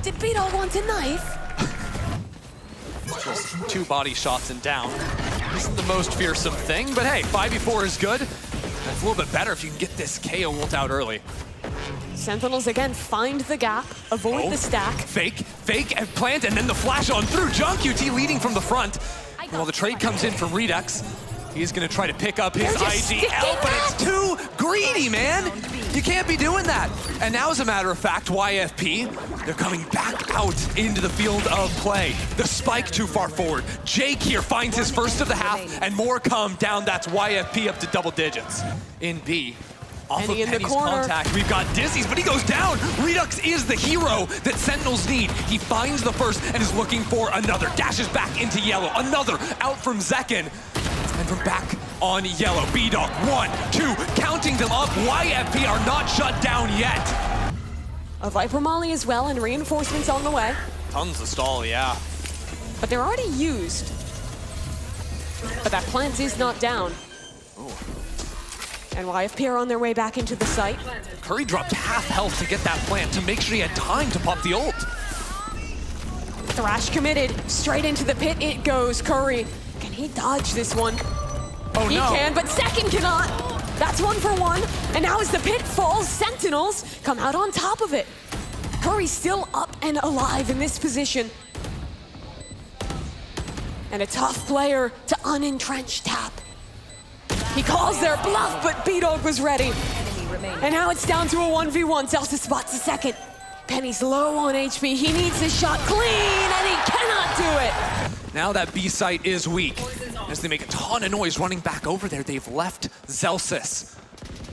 Did B-Dog want a knife? Just 2 body shots and down. Isn't the most fearsome thing, but hey, 5v4 is good. It's a little bit better if you can get this KO ult out early. Sentinels again find the gap, avoid the stack. Fake, and plant, and then the flash on through. John QT leading from the front. While the trade comes in from Redux, he's gonna try to pick up his IGL, but it's too greedy, man. You can't be doing that. And now, as a matter of fact, YFP, they're coming back out into the field of play. The spike too far forward. Jake here finds his first of the half, and more come down. That's YFP up to double digits. In B, off Penny of in the Penny's corner. contact, we've got Dizzy's, but he goes down. Redux is the hero that Sentinels need. He finds the first and is looking for another. Dashes back into yellow. Another out from Zekin. And from back on yellow. B-Dog, 1, 2, counting them up. YFP are not shut down yet. A Viper Molly as well, and reinforcements on the way. Tons of stall, yeah. But they're already used. But that plant is not down. And YFP are on their way back into the site. Curry dropped half health to get that plant to make sure he had time to pop the ult. Thrash committed, straight into the pit it goes. Curry, can he dodge this one? Oh He no. can, but second cannot. That's 1 for 1. And now as the pit falls, Sentinels come out on top of it. Curry's still up and alive in this position. And a tough player to unentrench tap. He calls their bluff, but B-Dog was ready. And now it's down to a 1v1. Celsius spots the second. Penny's low on HP. He needs his shot clean, and he cannot do it. Now that B site is weak. As they make a ton of noise running back over there, they've left Zelsis.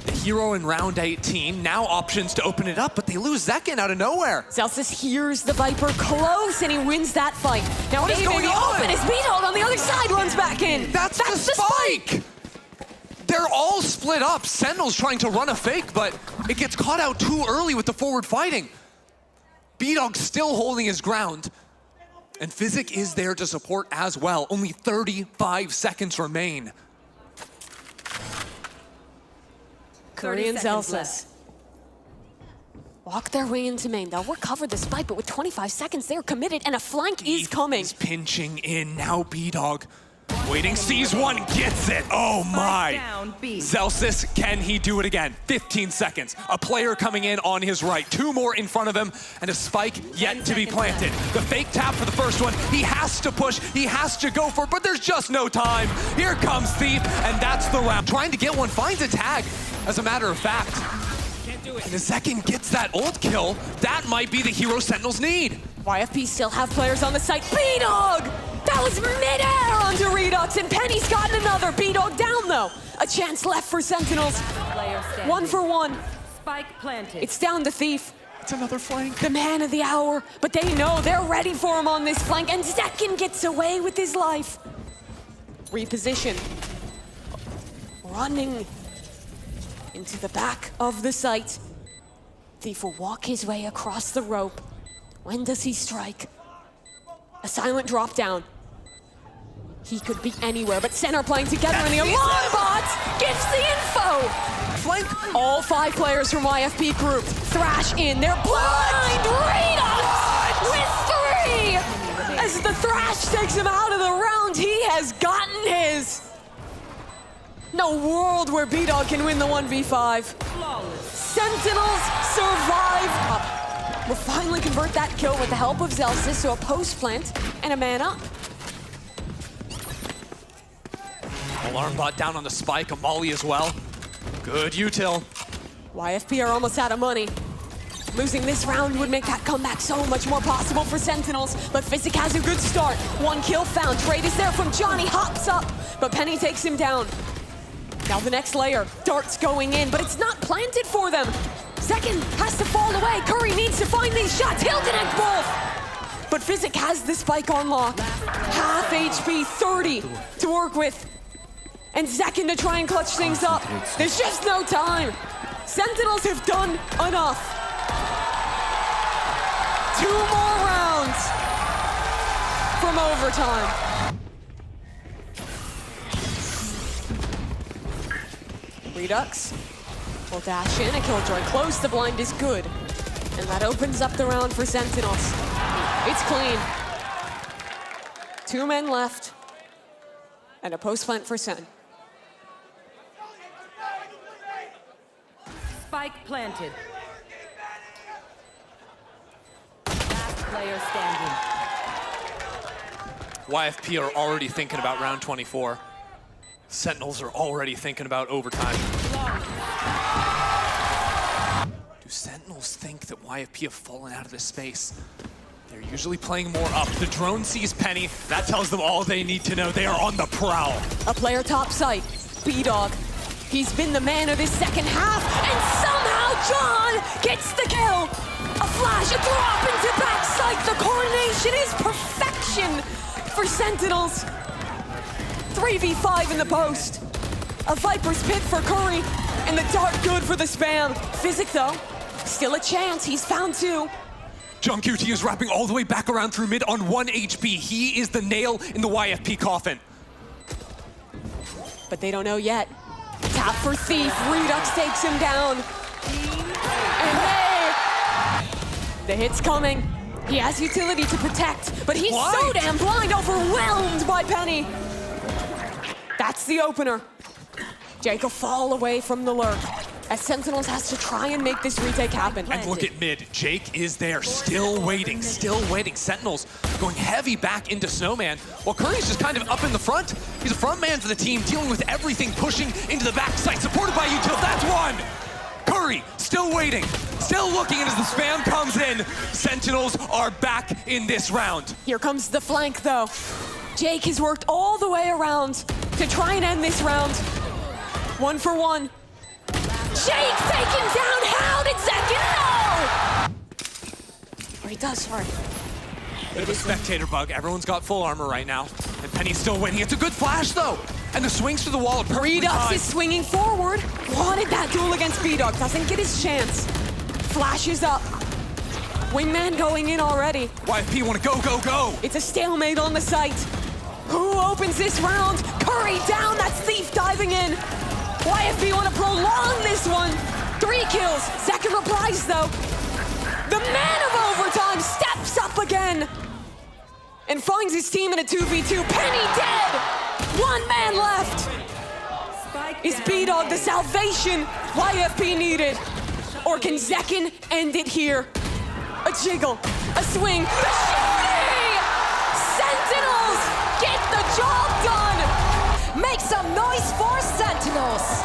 The hero in round 18, now options to open it up, but they lose Zekin out of nowhere. Celsius hears the Viper close, and he wins that fight. Now What is Dave going in the on? open, his B-Dog on the other side runs back in. That's the spike! They're all split up. Sentinels trying to run a fake, but it gets caught out too early with the forward fighting. B-Dog still holding his ground. And Physic is there to support as well. Only 35 seconds remain. Curry and 30 seconds Zelsis left. walk their way into main. They'll recover the spike, but with 25 seconds, they're committed, and a flank is coming. He's pinching in. Now B-Dog waiting, sees one, gets it. Oh my. down, B. Zelsis, can he do it again? 15 seconds. A player coming in on his right. 2 more in front of him, and a spike yet to be planted. The fake tap for the first one. He has to push. He has to go for it, but there's just no time. Here comes Thief, and that's the round. Trying to get one, finds a tag, as a matter of fact. And the second gets that ult kill, that might be the hero Sentinels need. YFP still have players on the site. B-Dog! That was mid-air onto Redux, and Penny's gotten another. B-Dog down, though. A chance left for Sentinels. Player standing. 1 for 1. Spike planted. It's down to Thief, It's another flank. the man of the hour. But they know they're ready for him on this flank, and Zekin gets away with his life. Reposition. Running into the back of the site. Thief will walk his way across the rope. When does he strike? A silent drop down. He could be anywhere, but center playing together, and the alarm bot gives the info. Flank. All 5 players from YFP grouped. Thrash in, they're blind. Redux with 3. As the Thrash takes him out of the round, he has gotten his. No world where B-Dog can win the 1v5. Sentinels survive. We'll finally convert that kill with the help of Zelsis to a post plant and a man up. Alarm bot down on the spike, a molly as well. Good util. YFP are almost out of money. Losing this round would make that comeback so much more possible for Sentinels, but Physic has a good start. 1 kill found. Trade is there from Johnny, hops up, but Penny takes him down. Now the next layer, darts going in, but it's not planted for them. Second has to fall away. Curry needs to find these shots. He'll connect both. But Physic has the spike on lock. Half HP, 30 to work with. And Zekin to try and clutch things up. There's just no time. Sentinels have done enough. 2 more rounds from overtime. Redux will dash in, a killjoy close, the blind is good. And that opens up the round for Sentinels. It's clean. 2 men left, and a post plant for Sen. Spike planted. Last player standing. YFP are already thinking about round 24. Sentinels are already thinking about overtime. Do Sentinels think that YFP have fallen out of this space? They're usually playing more up. The drone sees Penny. That tells them all they need to know. They are on the prowl. A player top site, B-Dog. He's been the man of this second half, and somehow John gets the kill. A flash, a drop into backside. The coronation is perfection for Sentinels. 3v5 in the post. A Viper's pit for Curry, and the dart good for the spam. Physic, though, still a chance. He's found 2. John QT is wrapping all the way back around through mid on 1 HP. He is the nail in the YFP coffin. But they don't know yet. Tap for Thief. Redux takes him down. And the hit's coming. He has utility to protect, but he's so damn blind, overwhelmed by Penny. That's the opener. Jake will fall away from the lurk as Sentinels has to try and make this retake happen. And look at mid. Jake is there, still waiting, still waiting. Sentinels going heavy back into Snowman, while Curry's just kind of up in the front. He's a front man for the team, dealing with everything, pushing into the backside, supported by Util. That's one! Curry, still waiting, still looking, and as the spam comes in, Sentinels are back in this round. Here comes the flank, though. Jake has worked all the way around to try and end this round. 1 for 1. Jake taken down. How did Zekin know? Or he does, sorry. Bit of a spectator bug. Everyone's got full armor right now. And Penny's still waiting. It's a good flash, though. And the swings to the wall are perfectly Redux timed. is swinging forward. Wanted that duel against B-Dog. Doesn't get his chance. Flashes up. Wingman going in already. YFP want to go, go, go. It's a stalemate on the site. Who opens this round? Curry down. That's Thief diving in. YFP want to prolong this one. 3 kills. Second reprise, though. The man of overtime steps up again and finds his team in a 2v2. Penny dead. 1 man left. Is B-Dog the salvation YFP needed? Or can Zekin end it here? A jiggle, a swing, the shooting! Sentinels get the job done! Make some noise for Sentinels!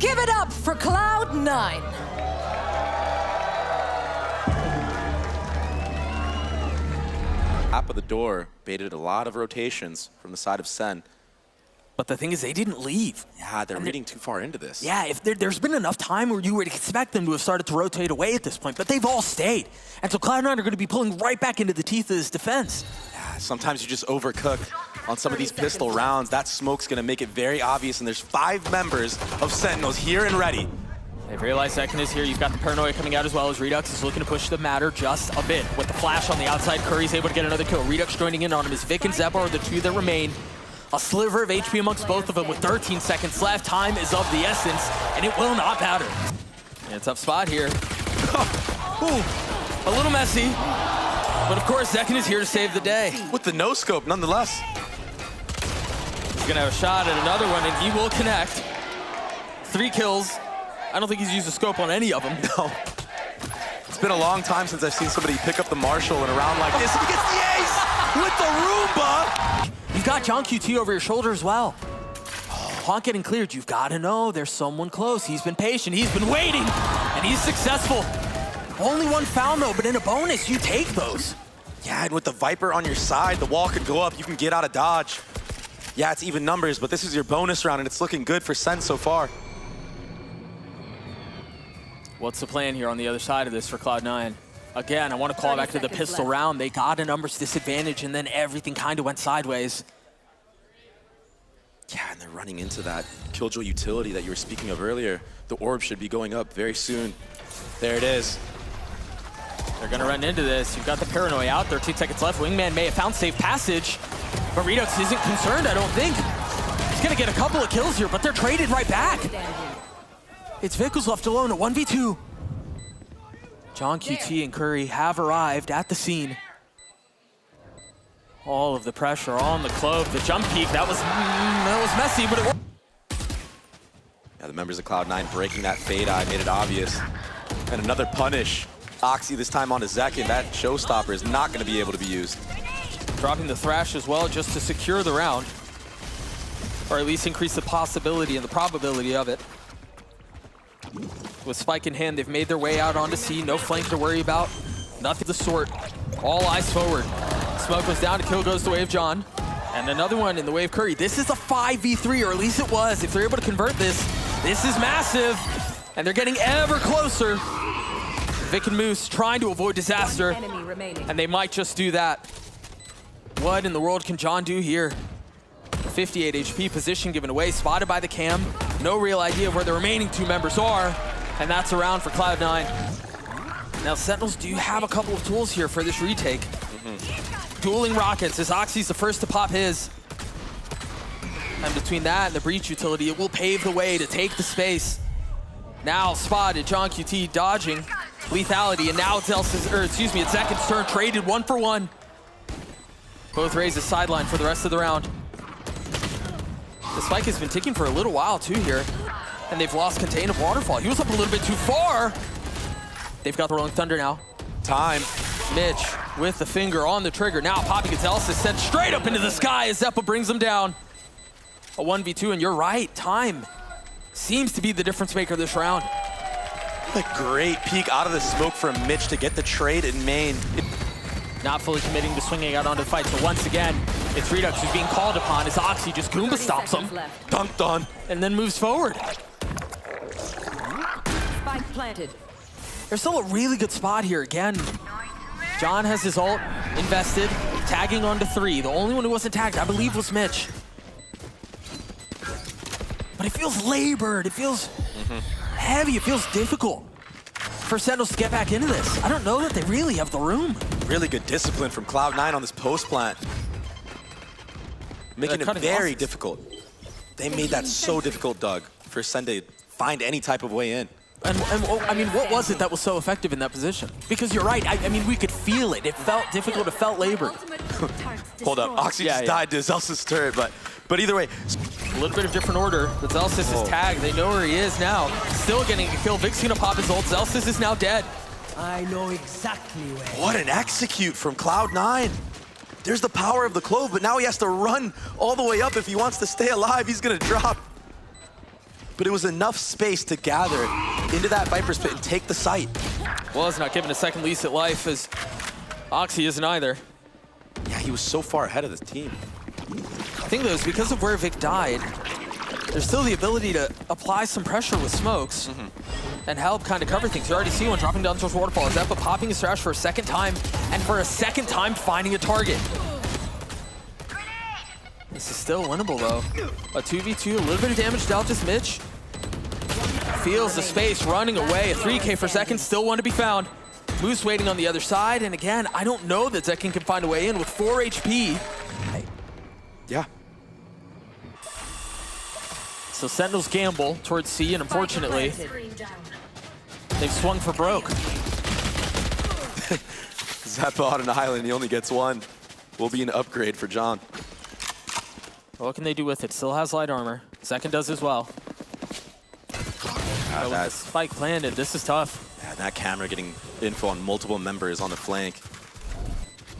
Give it up for Cloud9. Top of the door baited a lot of rotations from the side of Sen. But the thing is, they didn't leave. Yeah, they're reading too far into this. Yeah, if there's been enough time where you would expect them to have started to rotate away at this point, but they've all stayed. And so Cloud9 are going to be pulling right back into the teeth of this defense. Yeah, sometimes you just overcook on some of these pistol rounds. That smoke's going to make it very obvious, and there's 5 members of Sentinels here and ready. They've realized Zekin is here. You've got the paranoia coming out as well as Redux is looking to push the matter just a bit. With the flash on the outside, Curry's able to get another kill. Redux joining in on him as Vic and Zeba are the 2 that remain. A sliver of HP amongst both of them with 13 seconds left. Time is of the essence, and it will not matter. Yeah, tough spot here. Ooh, a little messy. But of course, Zekin is here to save the day. With the no-scope, nonetheless. He's gonna have a shot at another one, and he will connect. 3 kills. I don't think he's used a scope on any of them. No. It's been a long time since I've seen somebody pick up the Marshall in a round like this. He gets the ace with the Roomba. You've got John QT over your shoulder as well. Honk getting cleared. You've got to know there's someone close. He's been patient. He's been waiting, and he's successful. Only 1 foul, though, but in a bonus, you take those. Yeah, and with the Viper on your side, the wall could go up. You can get out of dodge. Yeah, it's even numbers, but this is your bonus round, and it's looking good for Sen so far. What's the plan here on the other side of this for Cloud9? Again, I want to call back to the pistol round. They got a numbers disadvantage, and then everything kind of went sideways. Yeah, and they're running into that Killjoy utility that you were speaking of earlier. The orb should be going up very soon. There it is. They're going to run into this. You've got the paranoia out there. 2 seconds left. Wingman may have found safe passage, but Redux isn't concerned, I don't think. He's going to get a couple of kills here, but they're traded right back. It's Vic who's left alone at 1v2. John QT and Curry have arrived at the scene. All of the pressure on the cloak, the jump peek, that was messy, but it worked. Yeah, the members of Cloud9 breaking that fade eye made it obvious. And another punish. Oxy this time onto Zekin. That showstopper is not going to be able to be used. Dropping the Thrash as well just to secure the round. Or at least increase the possibility and the probability of it. With Spike in hand, they've made their way out onto C. No flank to worry about. Nothing of the sort. All eyes forward. Smoke goes down, a kill goes the way of John. And another one in the way of Curry. This is a 5v3, or at least it was. If they're able to convert this, this is massive. And they're getting ever closer. Vic and Moose trying to avoid disaster. And they might just do that. What in the world can John do here? 58 HP, position given away, spotted by the cam. No real idea of where the remaining two members are, and that's a round for Cloud9. Now, Sentinels do have a couple of tools here for this retake. Dueling rockets, as Oxy's the first to pop his. And between that and the breach utility, it will pave the way to take the space. Now spotted, John QT dodging lethality, and now it's it's Zekin's turn, traded 1-for-1. Both raise the sideline for the rest of the round. The spike has been ticking for a little while too here, and they've lost contain of Waterfall. He was up a little bit too far. They've got the Rolling Thunder now. Time. Mitch with the finger on the trigger. Now popping his Elsis sent straight up into the sky as Zeppa brings him down. A 1v2, and you're right, time seems to be the difference maker this round. A great peek out of the smoke from Mitch to get the trade in main. Not fully committing to swinging out onto the fight, so once again, it's Redux who's being called upon as Oxy just Goomba 30 stomps him, seconds left. Dunked on. and then moves forward. Spike planted. There's still a really good spot here again. John has his ult invested, tagging onto 3. The only one who wasn't tagged, I believe, was Mitch. But it feels labored, it feels heavy, it feels difficult for Sentinels to get back into this. I don't know that they really have the room. Really good discipline from Cloud9 on this post plant. Making it very difficult. They made that so difficult, Doug, for Sen to find any type of way in. And I mean, what was it that was so effective in that position? Because you're right, I mean, we could feel it. It felt difficult, it felt labored. Hold up, Oxy just died to Zelsis' turret, but either way. A little bit of different order, but Zelsis is tagged. They know where he is now. Still getting a kill. Vic's gonna pop his ult. Zelsis is now dead. I know exactly where. What an execute from Cloud9. There's the power of the clove, but now he has to run all the way up if he wants to stay alive. He's gonna drop. But it was enough space to gather into that Viper's Pit and take the site. Well, it's not given a second lease at life, as Oxy isn't either. Yeah, he was so far ahead of the team. I think, though, it's because of where Vic died, there's still the ability to apply some pressure with smokes and help kind of cover things. You already see one dropping down towards Waterfall. Zeppa popping his thrash for a second time, and for a second time finding a target. This is still winnable, though. A 2v2, a little bit of damage dealt as Mitch feels the space running away. A 3K for Zekin, still one to be found. Moose waiting on the other side, and again, I don't know that Zekin can find a way in with 4 HP. Yeah. So Sentinels gamble towards C, and unfortunately, they've swung for broke. Zeppa on an island, he only gets one. Will be an upgrade for John. What can they do with it? Still has light armor. Zekin does as well. But with the spike planted, this is tough. Yeah, that camera getting info on multiple members on the flank.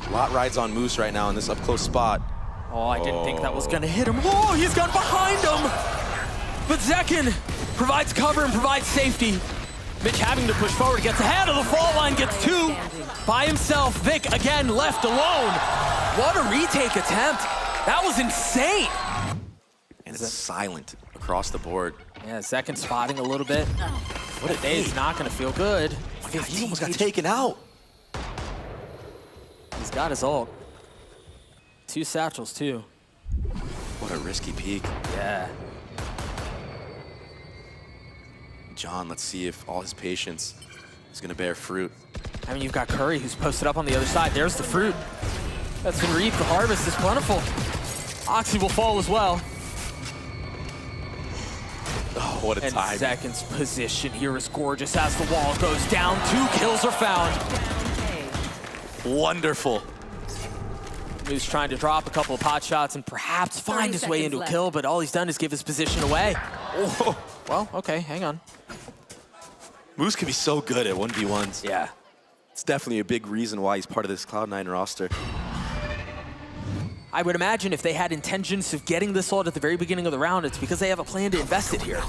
A lot rides on Moose right now in this up-close spot. Oh, I didn't think that was gonna hit him. Oh, he's gone behind him! But Zekin provides cover and provides safety. Mitch having to push forward, gets ahead of the fall line, gets 2 by himself. Vic again left alone. What a retake attempt. That was insane. And it's silent across the board. Yeah, Zekin spotting a little bit. What a day. It's not gonna feel good. He almost got taken out. He's got his ult. 2 satchels too. What a risky peek. Yeah. John, let's see if all his patience is gonna bear fruit. I mean, you've got Curry who's posted up on the other side. There's the fruit that's been reaped. The harvest is plentiful. Oxy will fall as well. Oh, what a And time. Zekin's position here is gorgeous as the wall goes down. 2 kills are found. Wonderful. He's trying to drop a couple of pot shots and perhaps find his way into a kill, but all he's done is give his position away. Oh, well, okay, hang on. Moose can be so good at 1v1s. Yeah. It's definitely a big reason why he's part of this Cloud9 roster. I would imagine if they had intentions of getting this ult at the very beginning of the round, it's because they have a plan to invest it here.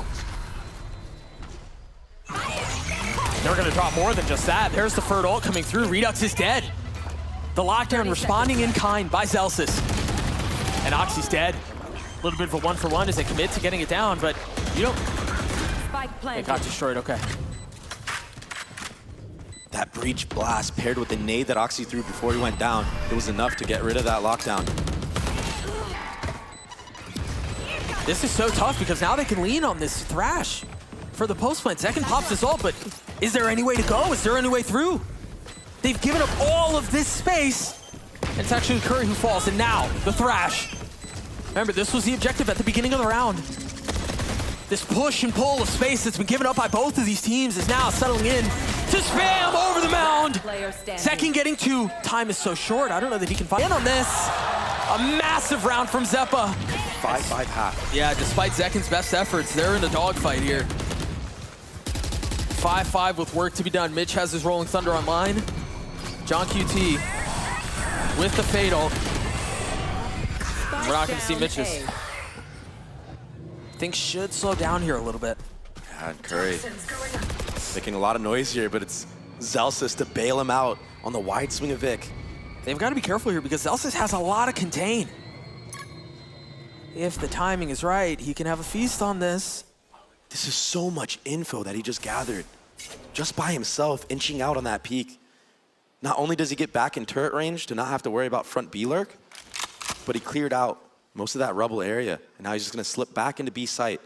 They're gonna drop more than just that. There's the third ult coming through. Redux is dead. The lockdown responding in kind by Zelsis. And Oxy's dead. A little bit of a 1-for-1 as they commit to getting it down, but you don't... Spike It planted. got destroyed, okay. That breach blast paired with the nade that Oxy threw before he went down, it was enough to get rid of that lockdown. This is so tough because now they can lean on this Thrash for the post plant. Zekken pops this ult, but is there any way to go? Is there any way through? They've given up all of this space. And it's actually Curry who falls, and now the Thrash. Remember, this was the objective at the beginning of the round. This push and pull of space that's been given up by both of these teams is now settling in to spam over the mound. Zekken getting 2. Time is so short. I don't know that he can find in on this. A massive round from Zeppa. 5-5 half. Yeah, despite Zekken's best efforts, they're in a dogfight here. 5-5 with work to be done. Mitch has his Rolling Thunder online. John QT with the Fatal. We're not going to see Mitch's. Things should slow down here a little bit. Yeah, and Curry making a lot of noise here, but it's Zelsis to bail him out on the wide swing of Vic. They've got to be careful here because Zelsis has a lot of contain. If the timing is right, he can have a feast on this. This is so much info that he just gathered. Just by himself, inching out on that peak. Not only does he get back in turret range to not have to worry about front B lurk, but he cleared out most of that rubble area, and now he's just gonna slip back into B site.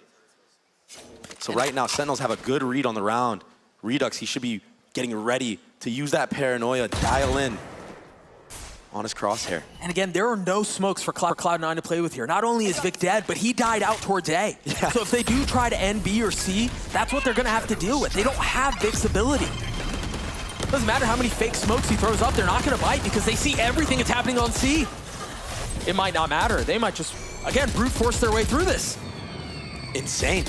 So right now, Sentinels have a good read on the round. Redux, he should be getting ready to use that paranoia, dial in on his crosshair. And again, there are no smokes for Cloud9 to play with here. Not only is Vic dead, but he died out towards A. Yeah. So if they do try to end B or C, that's what they're gonna have to deal with. They don't have Vic's ability. Doesn't matter how many fake smokes he throws up, they're not gonna bite because they see everything that's happening on C. It might not matter. They might just, again, brute force their way through this. Insane.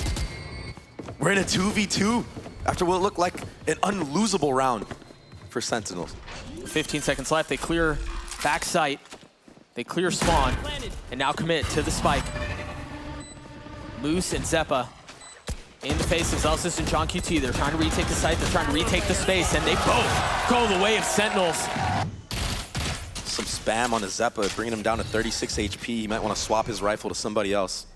We're in a 2v2 after what looked like an unlosable round for Sentinels. 15 seconds left. They clear back sight. They clear spawn. And now commit to the spike. Moose and Zeppa in the face of Zelsis and John QT. They're trying to retake the site. They're trying to retake the space. And they both go the way of Sentinels. Some spam on the Zeppa, bringing him down to 36 HP. He might want to swap his rifle to somebody else.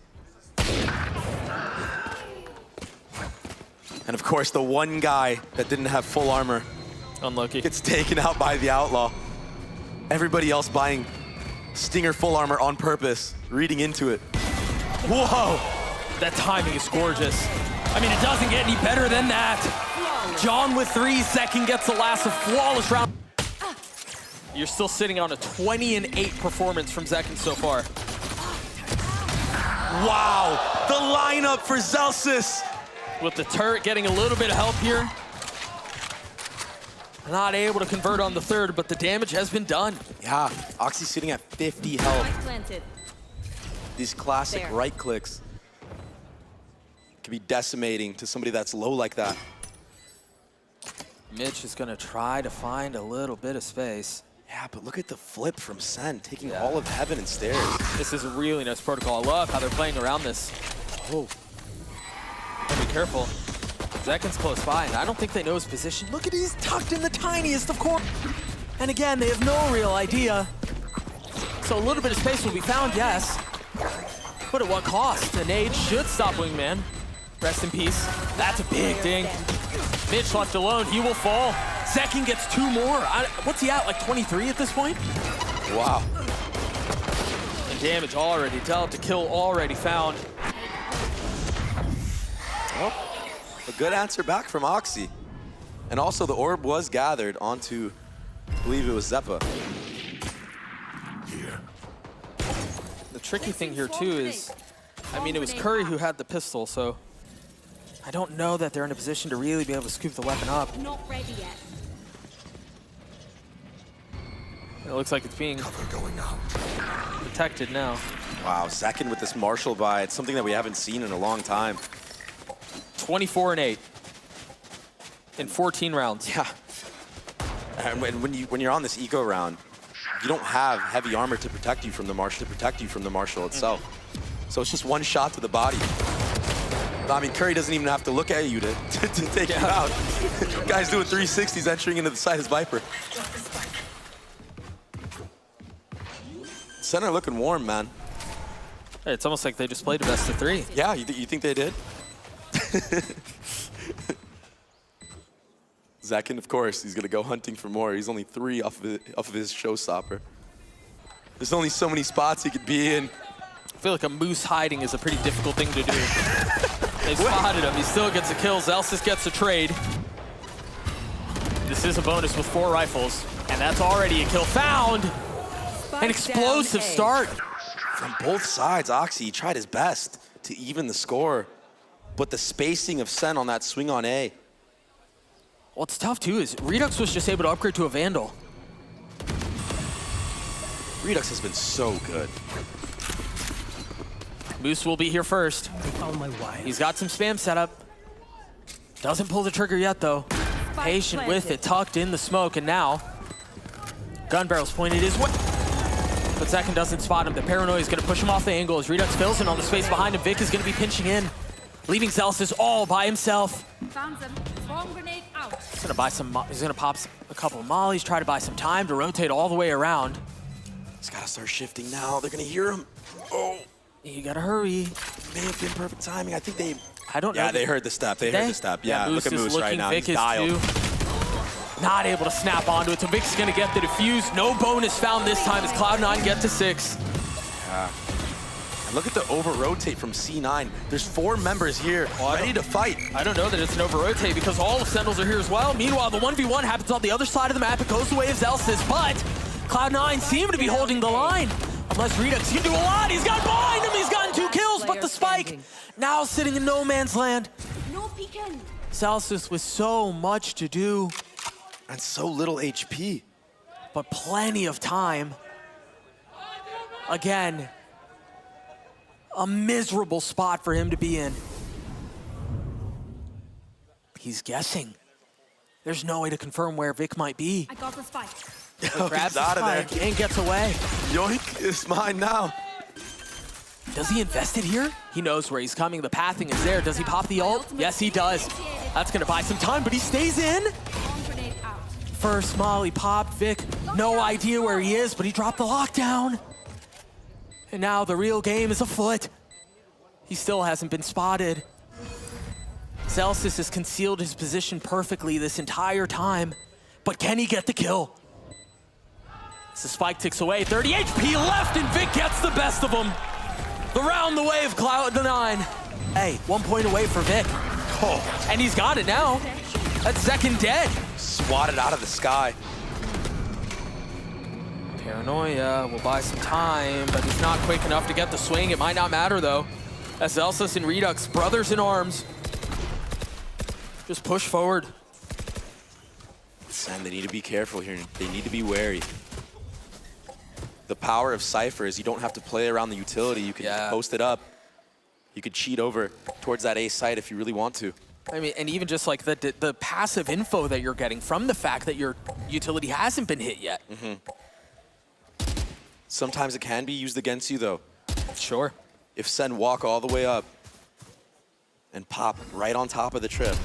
And of course, the one guy that didn't have full armor Unlucky. gets taken out by the Outlaw. Everybody else buying Stinger full armor on purpose, reading into it. Whoa! That timing is gorgeous. I mean, it doesn't get any better than that. John with 3, Zekken gets the last, a flawless round. You're still sitting on a 20-8 performance from Zekken so far. Wow! The lineup for Zelsis! With the turret getting a little bit of help here. Not able to convert on the third, but the damage has been done. Yeah, Oxy's sitting at 50 health. Planted. These classic There. right clicks can be decimating to somebody that's low like that. Mitch is gonna try to find a little bit of space. Yeah, but look at the flip from Sen, taking all of heaven and stairs. This is a really nice protocol. I love how they're playing around this. Oh, Be careful. Zekken's close by, and I don't think they know his position. Look at he's tucked in the tiniest of corners. And again, they have no real idea. So a little bit of space will be found, yes. But at what cost? An age should stop Wingman. Rest in peace. That's a big ding. Mitch left alone, he will fall. Zekken gets 2 more. What's he at, like 23 at this point? wow. And damage already dealt, a kill already found. Well, a good answer back from Oxy. And also the orb was gathered onto, I believe it was Zeppa. The tricky thing here too is, I mean, it was Curry who had the pistol, so I don't know that they're in a position to really be able to scoop the weapon up. Not ready yet. It looks like it's being protected now. Wow, Zekken with this Marshall buy, it's something that we haven't seen in a long time. 24-8 in 14 rounds. Yeah. And when you're on this eco round, you don't have heavy armor to protect you from the Marshall itself. So it's just one shot to the body. I mean, Curry doesn't even have to look at you to take you out. Guy's doing 360s entering into the side as Viper. Center looking warm, man. Hey, it's almost like they just played a best of 3. Yeah, you think they did? Zekken, of course, he's gonna go hunting for more. He's only 3 off of his showstopper. There's only so many spots he could be in. I feel like a moose hiding is a pretty difficult thing to do. They spotted him. He still gets a kill. Zelsis gets a trade. This is a bonus with 4 rifles, and that's already a kill found. An explosive start. From both sides, Oxy tried his best to even the score, but the spacing of Sen on that swing on A. What's tough too is Redux was just able to upgrade to a Vandal. Redux has been so good. Moose will be here first. I found my wire. He's got some spam set up. Doesn't pull the trigger yet though. Patient with it, tucked in the smoke, and now gun barrel's pointed his way. But Second doesn't spot him. The paranoia is going to push him off the angle as Redux fills in on the space behind him. Vic is going to be pinching in, leaving Zelsis all by himself. Found them. Bomb grenade out. He's going to buy some. He's going to pop a couple of mollies, try to buy some time to rotate all the way around. He's got to start shifting now. They're going to hear him. Oh, You got to hurry. may have been perfect timing. I think they... I don't know. Yeah, they heard the step. They heard the step. Yeah, Moose look at is Moose looking, right now. Vic He's is dialed. too. Not able to snap onto it, so Vic's gonna get the defuse. No bonus found this time as Cloud9 get to 6. And look at the over-rotate from C9. There's 4 members here ready to fight. I don't know that it's an over-rotate because all of Sentinels are here as well. Meanwhile, the 1v1 happens on the other side of the map. It goes the way of Zelsis, but Cloud9 seem to be holding the line. Unless Redux can do a lot. He's got behind him. He's gotten 2 kills, but the spike now sitting in no man's land. No peeking. Zelsis with so much to do, And so little HP. but plenty of time. Again, a miserable spot for him to be in. He's guessing. There's no way to confirm where Vic might be. I got the spike. Grabs the out of there. spike and gets away. Yoink, it's mine now. Does he invest it here? He knows where he's coming. The pathing is there. Does he pop the ult? Yes, he does. That's gonna buy some time, but he stays in. Bomb grenade out. First molly popped. Vic, no idea where he is, but he dropped the lockdown. And now the real game is afoot. He still hasn't been spotted. Zelsis has concealed his position perfectly this entire time, but can he get the kill? As the spike ticks away, 30 HP left, and Vic gets the best of him. Around the way of Cloud9. Hey, 1 point away for Vic. Oh, And he's got it now. That's Second dead. swatted out of the sky. Paranoia will buy some time, but he's not quick enough to get the swing. It might not matter, though. As Zelsis and Redux, brothers in arms, just push forward. And they need to be careful here. They need to be wary. The power of Cypher is you don't have to play around the utility. You can just post it up. You could cheat over towards that A site if you really want to. I mean, and even just like the passive info that you're getting from the fact that your utility hasn't been hit yet. Sometimes it can be used against you, though. Sure. If Sen walk all the way up and pop right on top of the trip,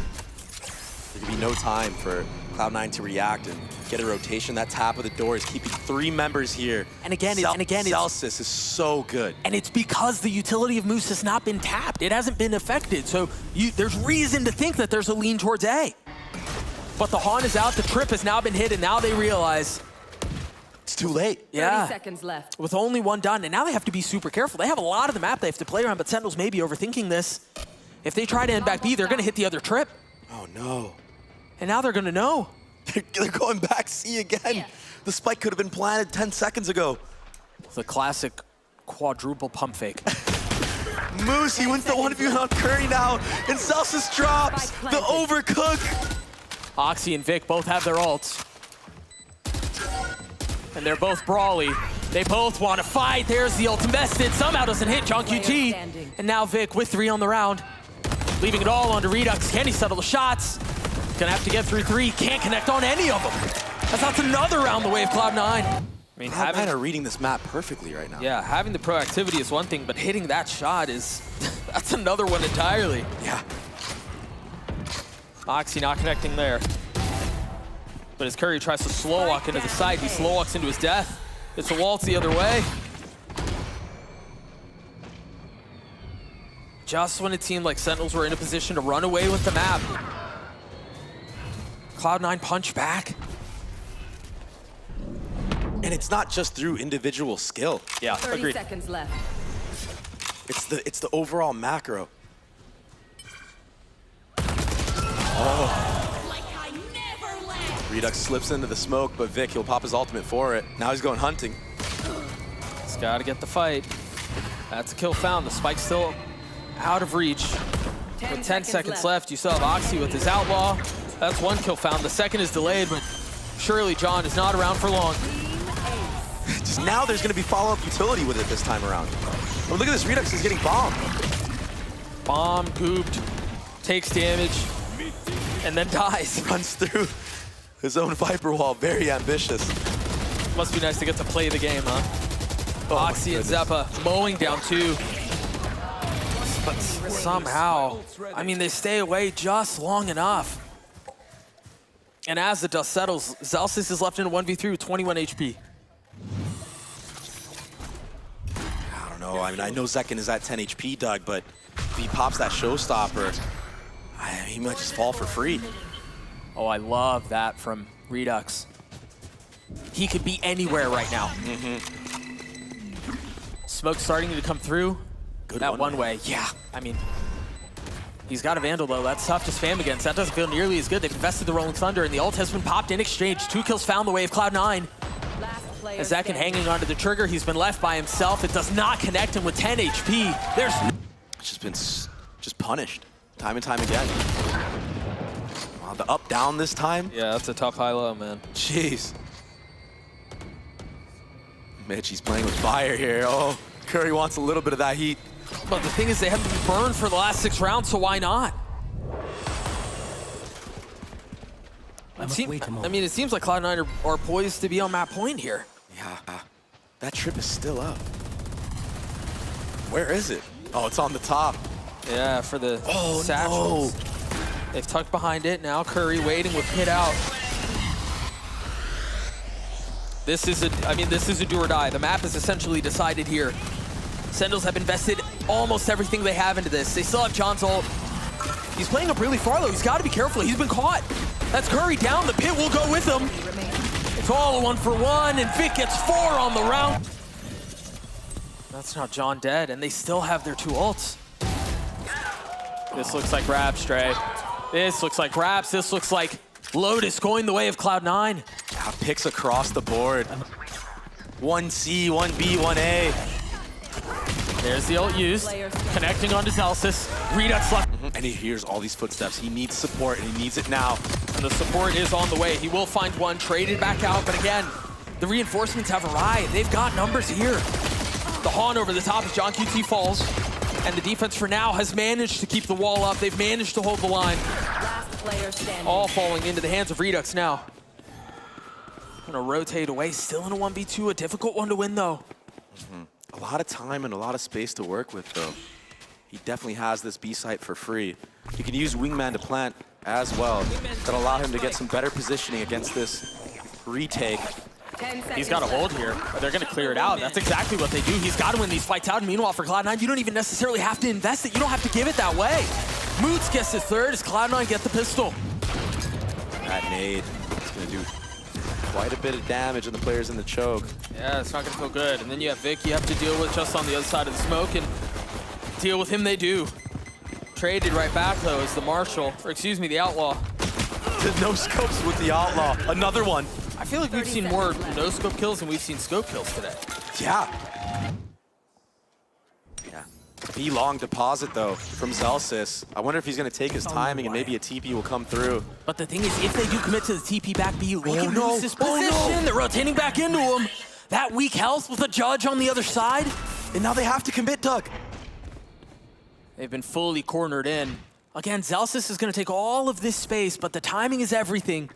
there could be no time for Cloud9 to react and get a rotation. That tap of the door is keeping 3 members here. And again, Zelsis is so good. And it's because the utility of Moose has not been tapped. It hasn't been affected. So there's reason to think that there's a lean towards A. But the Haunt is out, the trip has now been hit, and now they realize, It's too late. 30 seconds left. with only 1 done, and now they have to be super careful. They have a lot of the map they have to play around, but Sentinels may be overthinking this. If they try to end back B, they're gonna hit the other trip. Oh, no. And now they're gonna know. They're going back C again. The spike could have been planted 10 seconds ago. The classic quadruple pump fake. Moose, he wins the 1v1 on Curry now, and Zelsis drops the overcook. Oxy and Vic both have their ults. And they're both brawly. They both want to fight. There's the ult invested. Somehow doesn't hit John QT. And now Vic with 3 on the round. Leaving it all onto Redux. Can he settle the shots? Gonna have to get through 3. Can't connect on any of them. That's another round the way of Cloud9. I mean, Cloud9 are reading this map perfectly right now. yeah, having the proactivity is one thing, but hitting that shot is, that's another one entirely. Yeah. Oxy not connecting there. But as Curry tries to slow walk into the side, he slow walks into his death. It's a waltz the other way. Just when it seemed like Sentinels were in a position to run away with the map, Cloud9 punch back. And it's not just through individual skill. Yeah, 30 agreed. seconds left. It's the overall macro. Like I never left. Redux slips into the smoke, but Vic, he'll pop his ultimate for it. Now he's going hunting. He's got to get the fight. That's a kill found. The spike's still out of reach. With 10 seconds left, you still have Oxy with his outlaw. That's one kill found. The second is delayed, but surely John is not around for long. Just now there's going to be follow-up utility with it this time around. Oh, look at this, Redux is getting bombed. Bomb, gooped, takes damage, and then dies. Runs through his own Viper wall, very ambitious. Must be nice to get to play the game, huh? Oh, Oxy and Zeppa mowing down 2. But somehow, I mean, they stay away just long enough. And as the dust settles, Zellsis is left in a 1v3 with 21 HP. I don't know, I mean, I know Zekin is at 10 HP, Doug, but if he pops that showstopper, he might just fall for free. Oh, I love that from Redux. He could be anywhere right now. Smoke starting to come through. Good that one way, yeah. I mean, he's got a Vandal though. That's tough to spam against. That doesn't feel nearly as good. They've invested the Rolling Thunder, and the ult has been popped in exchange. 2 kills found the way of Cloud9. As Zekin hanging onto the trigger, he's been left by himself. It does not connect him with 10 HP. There's It's just been just punished time and time again. Wow, the up-down this time? Yeah, that's a tough high-low, man. Jeez. Mitch, he's playing with fire here. Oh, Curry wants a little bit of that heat. But the thing is, they haven't been burned for the last 6 rounds, so why not? I mean, it seems like Cloud9 are poised to be on that point here. Yeah, that trip is still up. Where is it? Oh, it's on the top. Yeah, for the satchels. No. They've tucked behind it. Now Curry waiting with Pit out. This is a do or die. The map is essentially decided here. Sentinels have invested almost everything they have into this. They still have John's ult. He's playing up really far though. He's got to be careful. He's been caught. That's Curry down. The Pit will go with him. It's all a 1-for-1, and Vic gets 4 on the round. That's now John dead, and they still have their 2 ults. This looks like Raps, Stray. This looks like Raps. This looks like Lotus going the way of Cloud9. Yeah, picks across the board. 1C, 1B, 1A. There's the ult used, connecting onto Zellsis. Redux left. And he hears all these footsteps. He needs support, and he needs it now. And the support is on the way. He will find one, traded back out, but again, the reinforcements have arrived. They've got numbers here. The Hawn over the top as John QT falls, and the defense for now has managed to keep the wall up. They've managed to hold the line. All falling into the hands of Redux now. Gonna rotate away, still in a 1v2, a difficult one to win though. A lot of time and a lot of space to work with though. He definitely has this B site for free. He can use Wingman to plant as well. That'll allow him to get some better positioning against this retake. He's got a hold here. They're going to clear it out. That's exactly what they do. He's got to win these fights out. Meanwhile, for Cloud9, you don't even necessarily have to invest it. You don't have to give it that way. Moods gets his 3rd as Cloud9 get the pistol. That nade is going to do quite a bit of damage on the players in the choke. Yeah, it's not going to feel good. And then you have Vic you have to deal with just on the other side of the smoke, and deal with him they do. Traded right back, though, is the Marshal, or excuse me, the Outlaw. The no scopes with the Outlaw. Another one. I feel like we've seen more no-scope kills than we've seen scope kills today. Yeah. Yeah. B-long deposit, though, from Zellsis. I wonder if he's going to take his timing and maybe a TP will come through. But the thing is, if they do commit to the TP back B, they can lose this position. They're rotating back into him. That weak health with a Judge on the other side. And now they have to commit, Doug. They've been fully cornered in. Again, Zellsis is going to take all of this space, but the timing is everything.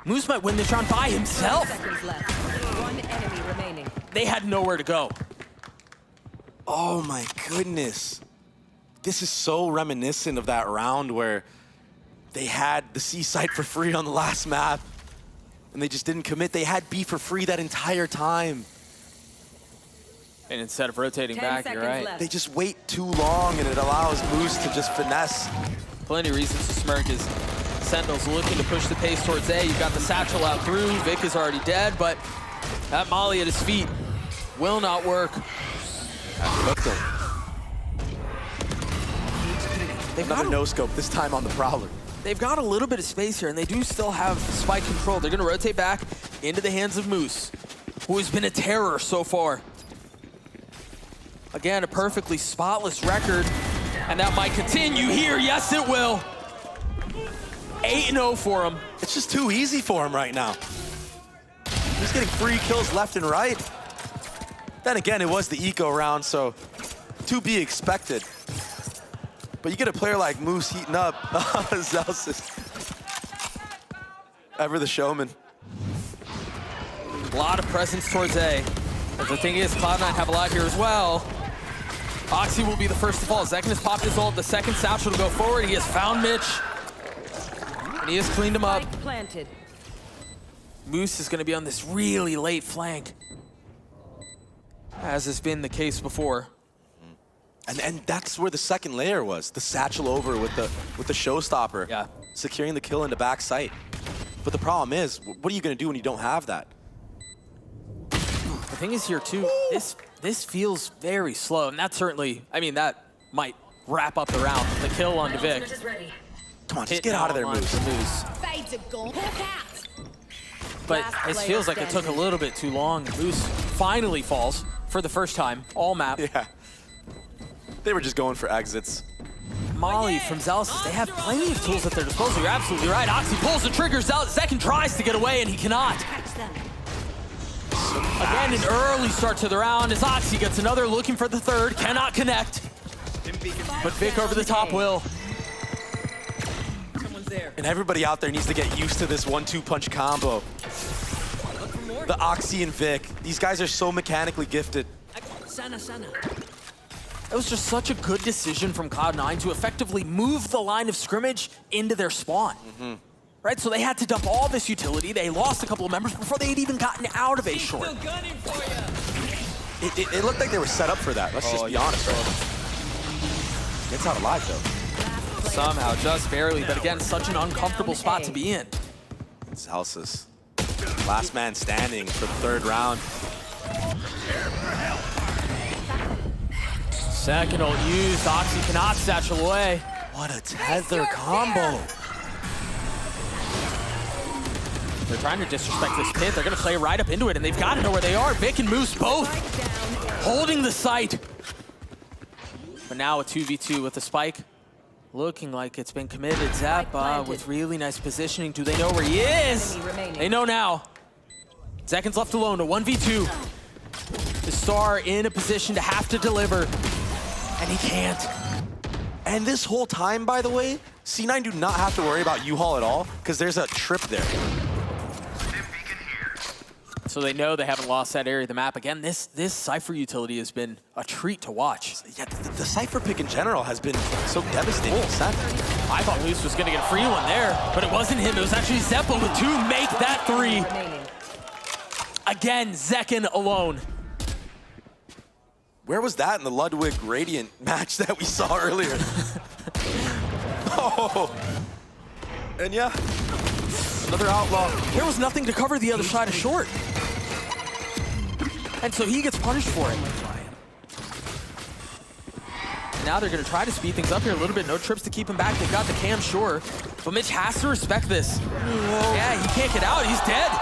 Moose might win this round by himself. One enemy remaining. They had nowhere to go. Oh my goodness. This is so reminiscent of that round where they had the C site for free on the last map and they just didn't commit. They had B for free that entire time. And instead of rotating back, you're right. left. They just wait too long and it allows Moose to just finesse. Plenty of reasons to smirk as Sentinels looking to push the pace towards A. You've got the satchel out through. Vic is already dead, but that molly at his feet will not work. That hooked him. Another no-scope, this time on the Prowler. They've got a little bit of space here, and they do still have spike control. They're going to rotate back into the hands of Moose, who has been a terror so far. Again, a perfectly spotless record, and that might continue here. Yes, it will. 8-0 for him. It's just too easy for him right now. He's getting free kills left and right. Then again, it was the eco round, so to be expected. But you get a player like Moose heating up. Zelsis. Ever the showman. A lot of presence towards A. But the thing is, Cloud9 have a lot here as well. Oxy will be the first to fall. Zekin has popped his ult. The second Satchel to go forward. He has found Mitch. And he has cleaned him up. Planted. Moose is going to be on this really late flank, as has been the case before. And that's where the second layer was. The Satchel over with the showstopper. Yeah. Securing the kill into back sight. But the problem is, what are you going to do when you don't have that? The thing is here too, this feels very slow, and that certainly, I mean, that might wrap up the round. The kill on Vic. Come on, just get out of there, Moose. Fade to go. But it feels like it took a little bit too long. Moose finally falls for the first time, all map. Yeah. They were just going for exits. Molly from Zealous, they have plenty of tools at their disposal. You're absolutely right. Oxy pulls the trigger. Zekin tries to get away, and he cannot. Again, an early start to the round as Oxy gets another, looking for the third, cannot connect. But Vic over the top will. And everybody out there needs to get used to this 1-2 punch combo. The Oxy and Vic, these guys are so mechanically gifted. It was just such a good decision from Cloud9 to effectively move the line of scrimmage into their spawn. Right, so they had to dump all this utility. They lost a couple of members before they had even gotten out of A short. It looked like they were set up for that. Let's just be honest, right? Gets out alive, though. Somehow, just barely, but again, such an uncomfortable spot to be in. Zelsis, last man standing for the third round. Second ult used, Oxy cannot satchel away. What a tether combo. They're trying to disrespect this pit. They're gonna play right up into it, and they've got to know where they are. Vic and Moose both holding the site. But now a 2v2 with the spike. Looking like it's been committed. Zappa with really nice positioning. Do they know where he is? They know now. Zekin's left alone, a 1v2. The Star in a position to have to deliver, and he can't. And this whole time, by the way, C9 do not have to worry about U-Haul at all, because there's a trip there. So they know they haven't lost that area of the map. Again, this Cypher utility has been a treat to watch. Yeah, the Cypher pick in general has been so devastating. I thought Moose was gonna get a free one there, but it wasn't him. It was actually Zeppo with 2 make that 3. Again, Zekin alone. Where was that in the Ludwig Radiant match that we saw earlier? Oh, and yeah, another outlaw. There was nothing to cover the other side of short. And so he gets punished for it. Now they're gonna try to speed things up here a little bit. No trips to keep him back. They've got the cam, sure. But Mitch has to respect this. Yeah, he can't get out, he's dead.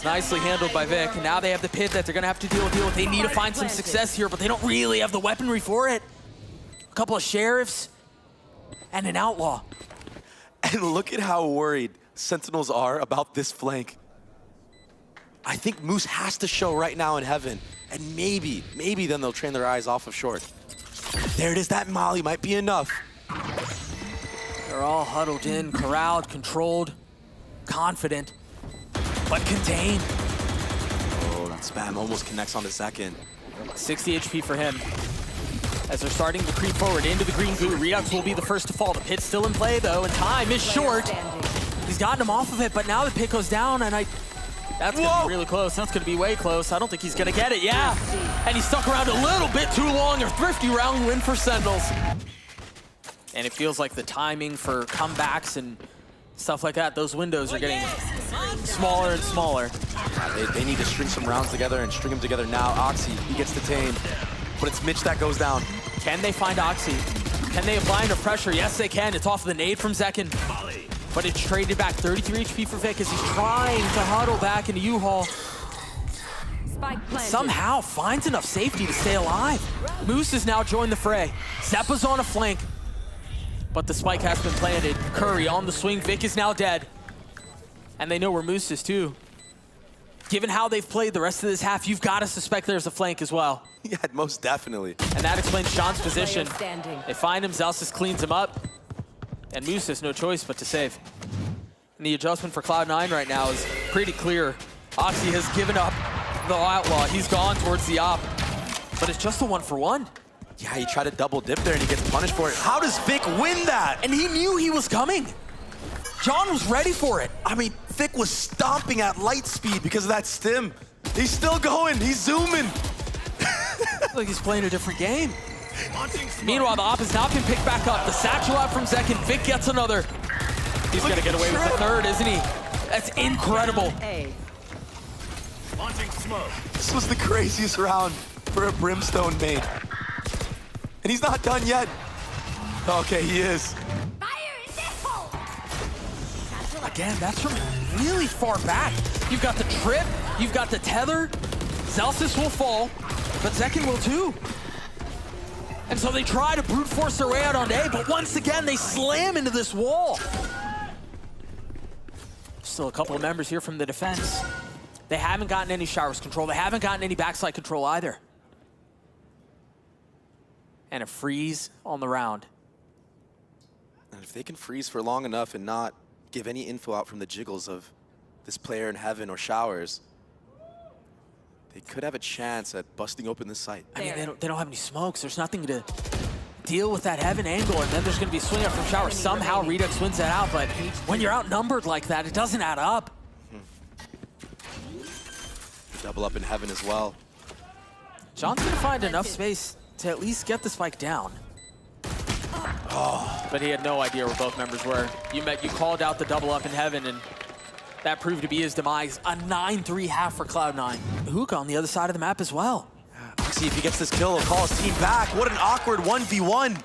Nicely handled by Vic. And now they have the pit that they're gonna have to deal with. They need to find some success here, but they don't really have the weaponry for it. A couple of sheriffs and an outlaw. And look at how worried Sentinels are about this flank. I think Moose has to show right now in heaven. And maybe then they'll train their eyes off of short. There it is, that molly might be enough. They're all huddled in, corralled, controlled, confident, but contained. Oh, that spam almost connects on the second. 60 HP for him. As they're starting to creep forward into the green goo, Redux will be the first to fall. The pit's still in play though, and time is short. He's gotten him off of it, but now the pit goes down, and that's gonna be really close. That's gonna be way close. I don't think he's gonna get it, yeah. And he stuck around a little bit too long. A thrifty round win for Sentinels. And it feels like the timing for comebacks and stuff like that, those windows are getting smaller and smaller. They need to string some rounds together and string them together now. Oxy, he gets the tame, but it's Mitch that goes down. Can they find Oxy? Can they apply enough pressure? Yes, they can. It's off of the nade from Zekin. But it's traded back 33 HP for Vic as he's trying to huddle back into U-Haul. Spike planted. Somehow finds enough safety to stay alive. Moose has now joined the fray. Zeppa's on a flank. But the spike has been planted. Curry on the swing. Vic is now dead. And they know where Moose is too. Given how they've played the rest of this half, you've got to suspect there's a flank as well. Yeah, most definitely. And that explains Sean's position. Player standing. They find him, Zelsis cleans him up. And Moose has no choice but to save. And the adjustment for Cloud9 right now is pretty clear. Oxy has given up the Outlaw. He's gone towards the op. But it's just a 1-for-1. Yeah, he tried to double dip there and he gets punished for it. How does Vic win that? And he knew he was coming. John was ready for it. I mean, Vic was stomping at light speed because of that stim. He's still going, he's zooming. Like he's playing a different game. Meanwhile, the op has not been picked back up. The satchel out from Zekin. Vic gets another. He's gonna get away with the third, isn't he? That's incredible. A. This was the craziest round for a Brimstone main. And he's not done yet. Okay, he is. Again, that's from really far back. You've got the trip, you've got the tether. Zelsis will fall, but Zekin will too. And so they try to brute force their way out on A, but once again, they slam into this wall. Still a couple of members here from the defense. They haven't gotten any showers control. They haven't gotten any backside control either. And a freeze on the round. And if they can freeze for long enough and not give any info out from the jiggles of this player in heaven or showers, they could have a chance at busting open this site. I mean, they don't have any smokes. There's nothing to deal with that heaven angle, and then there's going to be a swing up from shower. Somehow Redux wins that out, but when you're outnumbered like that, it doesn't add up. Double up in heaven as well. John's going to find enough space to at least get the spike down. Oh, but he had no idea where both members were. You called out the double up in heaven, and that proved to be his demise. A 9-3 half for Cloud9. Hookah on the other side of the map as well. See if he gets this kill, he'll call his team back. What an awkward 1v1.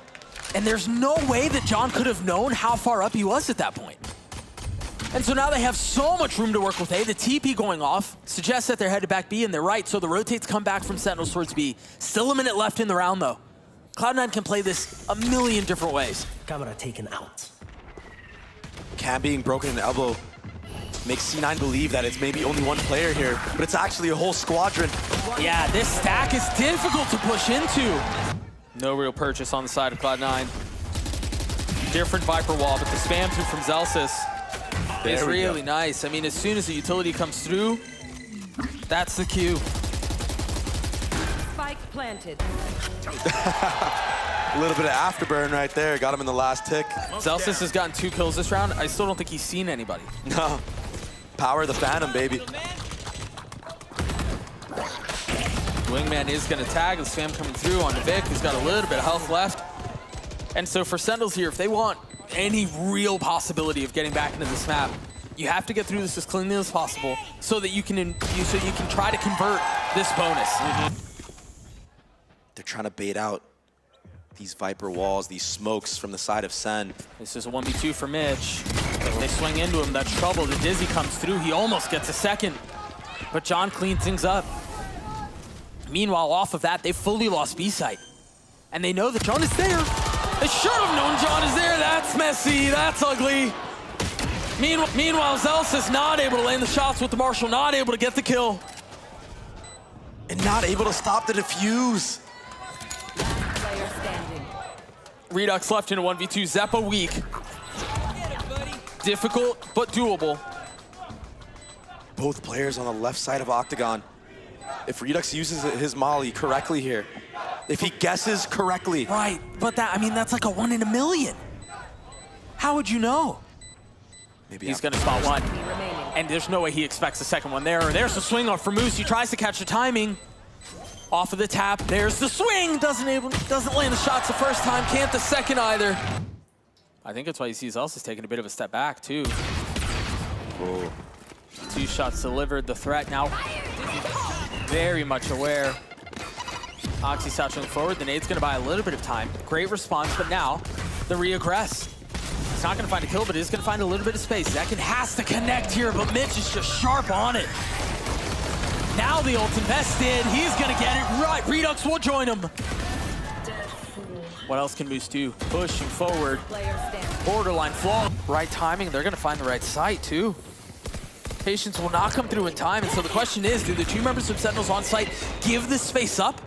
And there's no way that John could have known how far up he was at that point. And so now they have so much room to work with A. The TP going off suggests that they're headed back B, and they're right. So the rotates come back from Sentinels towards B. Still a minute left in the round, though. Cloud9 can play this a million different ways. Camera taken out. Cam being broken in the elbow makes C9 believe that it's maybe only one player here, but it's actually a whole squadron. Yeah, this stack is difficult to push into. No real purchase on the side of Cloud9. Different Viper wall, but the spam through from Zelsis is really nice. I mean, as soon as the utility comes through, that's the cue. Spike planted. A little bit of afterburn right there. Got him in the last tick. Zelsis has gotten 2 kills this round. I still don't think he's seen anybody. No. Power of the Phantom, baby. Wingman is going to tag. The spam coming through on Vic, who's got a little bit of health left. And so for Sentinels here, if they want any real possibility of getting back into this map, you have to get through this as cleanly as possible so that you can try to convert this bonus. They're trying to bait out these Viper walls, these smokes from the side of Sen. This is a 1v2 for Mitch. They swing into him, that's trouble. The Dizzy comes through, he almost gets a second. But John cleans things up. Meanwhile, off of that, they fully lost B site. And they know that John is there. They should have known John is there. That's messy, that's ugly. Meanwhile, Zelsis not able to land the shots with the Marshal, not able to get the kill. And not able to stop the defuse. Player standing. Redux left in a 1v2, Zeppa weak. Difficult, but doable. Both players on the left side of Octagon. If Redux uses his molly correctly here, if he guesses correctly. Right, but that's like a 1 in a million. How would you know? Maybe he's gonna spot one. And there's no way he expects the second one there. There's the swing off for Moose. He tries to catch the timing. Off of the tap, there's the swing. Doesn't land the shots the first time, can't the second either. I think that's why you see Zelsis taking a bit of a step back too. Whoa. 2 shots delivered, the threat now very much aware. Oxy satcheling forward. The nade's gonna buy a little bit of time. Great response, but now the re-aggress. He's not gonna find a kill, but he's gonna find a little bit of space. Zekin has to connect here, but Mitch is just sharp on it. Now the ult invested. He's gonna get it right. Redux will join him. What else can Moose do? Pushing forward. Player standing. Borderline flaw. Right timing. They're gonna find the right site too. Patience will not come through in time, and so the question is, do the two members of Sentinels on site give this space up?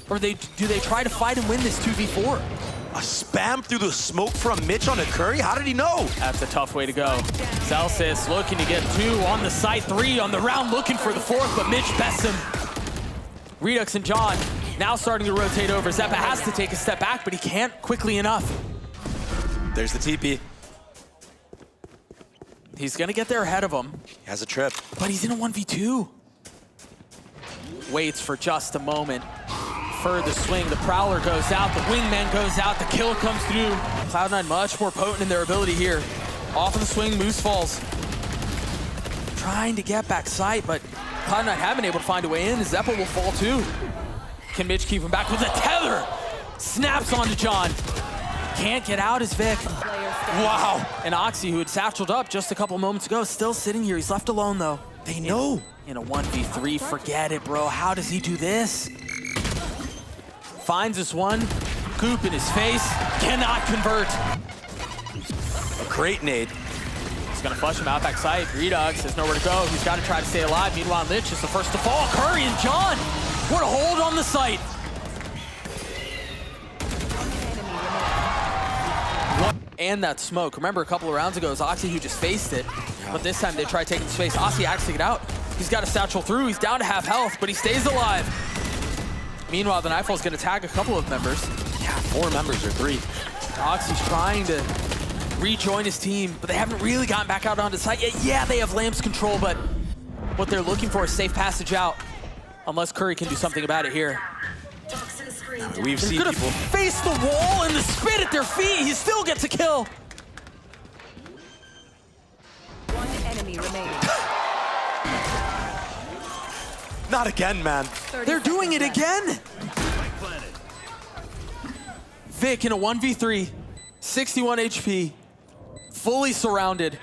Or do they try to fight and win this 2v4? A spam through the smoke from Mitch on a Curry? How did he know? That's a tough way to go. Celsius looking to get 2 on the site, 3 on the round, looking for the 4th, but Mitch bests him. Redux and John now starting to rotate over. Zeppa has to take a step back, but he can't quickly enough. There's the TP. He's gonna get there ahead of him. He has a trip. But he's in a 1v2. Waits for just a moment. For the swing, the Prowler goes out, the Wingman goes out, the kill comes through. Cloud9 much more potent in their ability here. Off of the swing, Moose falls. Trying to get back sight, but Cloud9 have been able to find a way in. Zeppa will fall too. Can Mitch keep him back with a tether? Snaps onto John. Can't get out as Vic. Wow. And Oxy, who had satcheled up just a couple moments ago, still sitting here. He's left alone though. They know. In a 1v3, forget it, bro. How does he do this? Finds this one, goop in his face, cannot convert. A great nade. He's gonna flush him out back sight. Redux has nowhere to go. He's gotta try to stay alive. Meanwhile, Lich is the first to fall. Curry and John, what a hold on the site. And that smoke. Remember a couple of rounds ago, it was Oxy who just faced it, but this time they try taking space. Oxy acts to get out. He's got a satchel through. He's down to half health, but he stays alive. Meanwhile, the Nightfall's gonna tag a couple of members. Yeah, 4 members or 3. Oxy's trying to rejoin his team, but they haven't really gotten back out onto the site yet. Yeah, they have Lamb's control, but what they're looking for is safe passage out. Unless Curry can do something about it here. We've They're seen gonna people face the wall and the spit at their feet. He still gets a kill. One enemy remaining. Not again, man. They're doing it again. Vic in a 1v3, 61 HP, fully surrounded,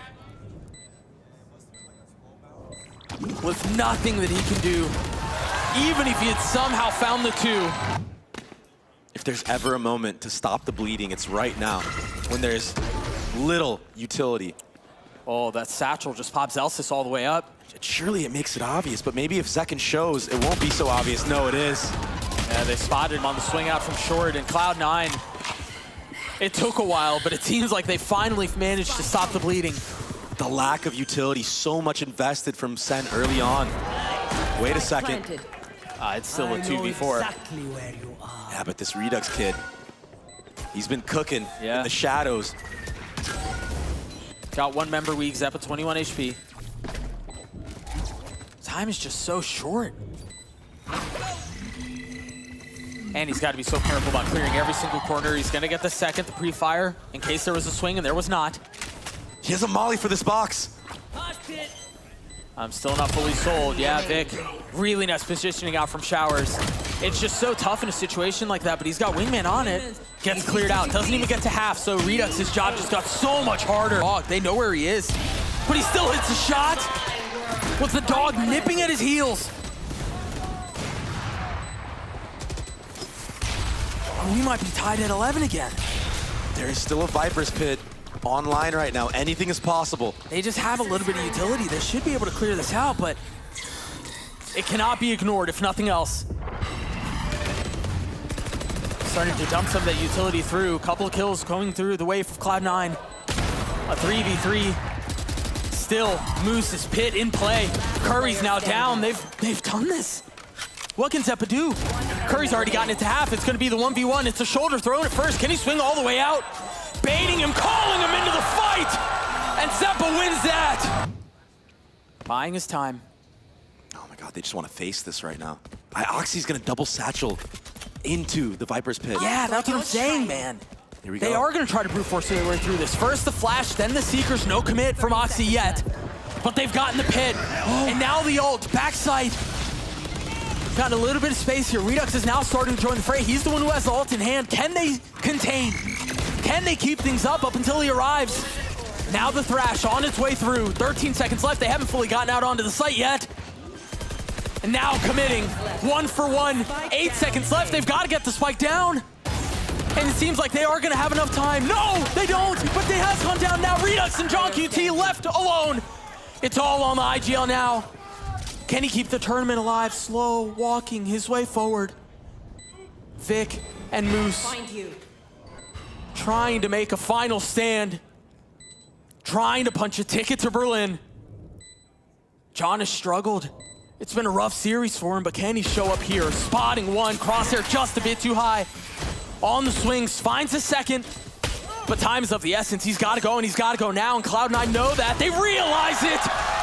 with nothing that he can do, even if he had somehow found the 2. If there's ever a moment to stop the bleeding, it's right now, when there's little utility. Oh, that satchel just pops Elsis all the way up. Surely it makes it obvious, but maybe if Zekin shows, it won't be so obvious. No, it is. Yeah, they spotted him on the swing out from short, and Cloud9, it took a while, but it seems like they finally managed to stop the bleeding. The lack of utility, so much invested from Sen early on. Wait a second. Planted. It's still a I know 2v4. exactly where you are. Yeah, but this Redux kid, he's been cooking Yeah. in the shadows. Got 1 member weak, Zeppa 21 HP. Time is just so short. And he's got to be so careful about clearing every single corner. He's going to get the second, the pre-fire, in case there was a swing, and there was not. He has a molly for this box. I'm still not fully sold. Yeah, Vic, really nice positioning out from showers. It's just so tough in a situation like that, but he's got Wingman on it. Gets cleared out, doesn't even get to half, so Redux's job just got so much harder. Dog, they know where he is, but he still hits a shot with the dog nipping at his heels. Oh, we might be tied at 11 again. There is still a Viper's Pit online right now. Anything is possible. They just have a little bit of utility. They should be able to clear this out, but it cannot be ignored, if nothing else. Starting to dump some of that utility through. A couple of kills going through the way of Cloud9. A 3v3. Still, Moose's Pit in play. Curry's now down. They've done this. What can Zeppa do? Curry's already gotten it to half. It's going to be the 1v1. It's a shoulder thrown at first. Can he swing all the way out? Baiting him, calling him into the fight! And Zeppa wins that! Buying his time. Oh my God, they just want to face this right now. Oxy's gonna double satchel into the Viper's Pit. Yeah, that's what I'm saying, man. Here we go. They are going to try to brute force their way through this. First the flash, then the Seekers. No commit from Oxy yet. But they've gotten the pit. And now the ult. Backside. found a little bit of space here. Redux is now starting to join the fray. He's the one who has the ult in hand. Can they contain? Can they keep things up until he arrives? Now the Thrash on its way through. 13 seconds left. They haven't fully gotten out onto the site yet. And now committing. 1 for 1. 8 seconds left. They've got to get the spike down. And it seems like they are going to have enough time. No, they don't. But they have gone down now. Redux and John QT left alone. It's all on the IGL now. Can he keep the tournament alive? Slow walking his way forward. Vic and Moose trying to make a final stand. Trying to punch a ticket to Berlin. John has struggled. It's been a rough series for him, but can he show up here? Spotting one, crosshair just a bit too high. On the swings, finds a second, but time is of the essence. He's got to go, and he's got to go now, and Cloud9 know that. They realize it!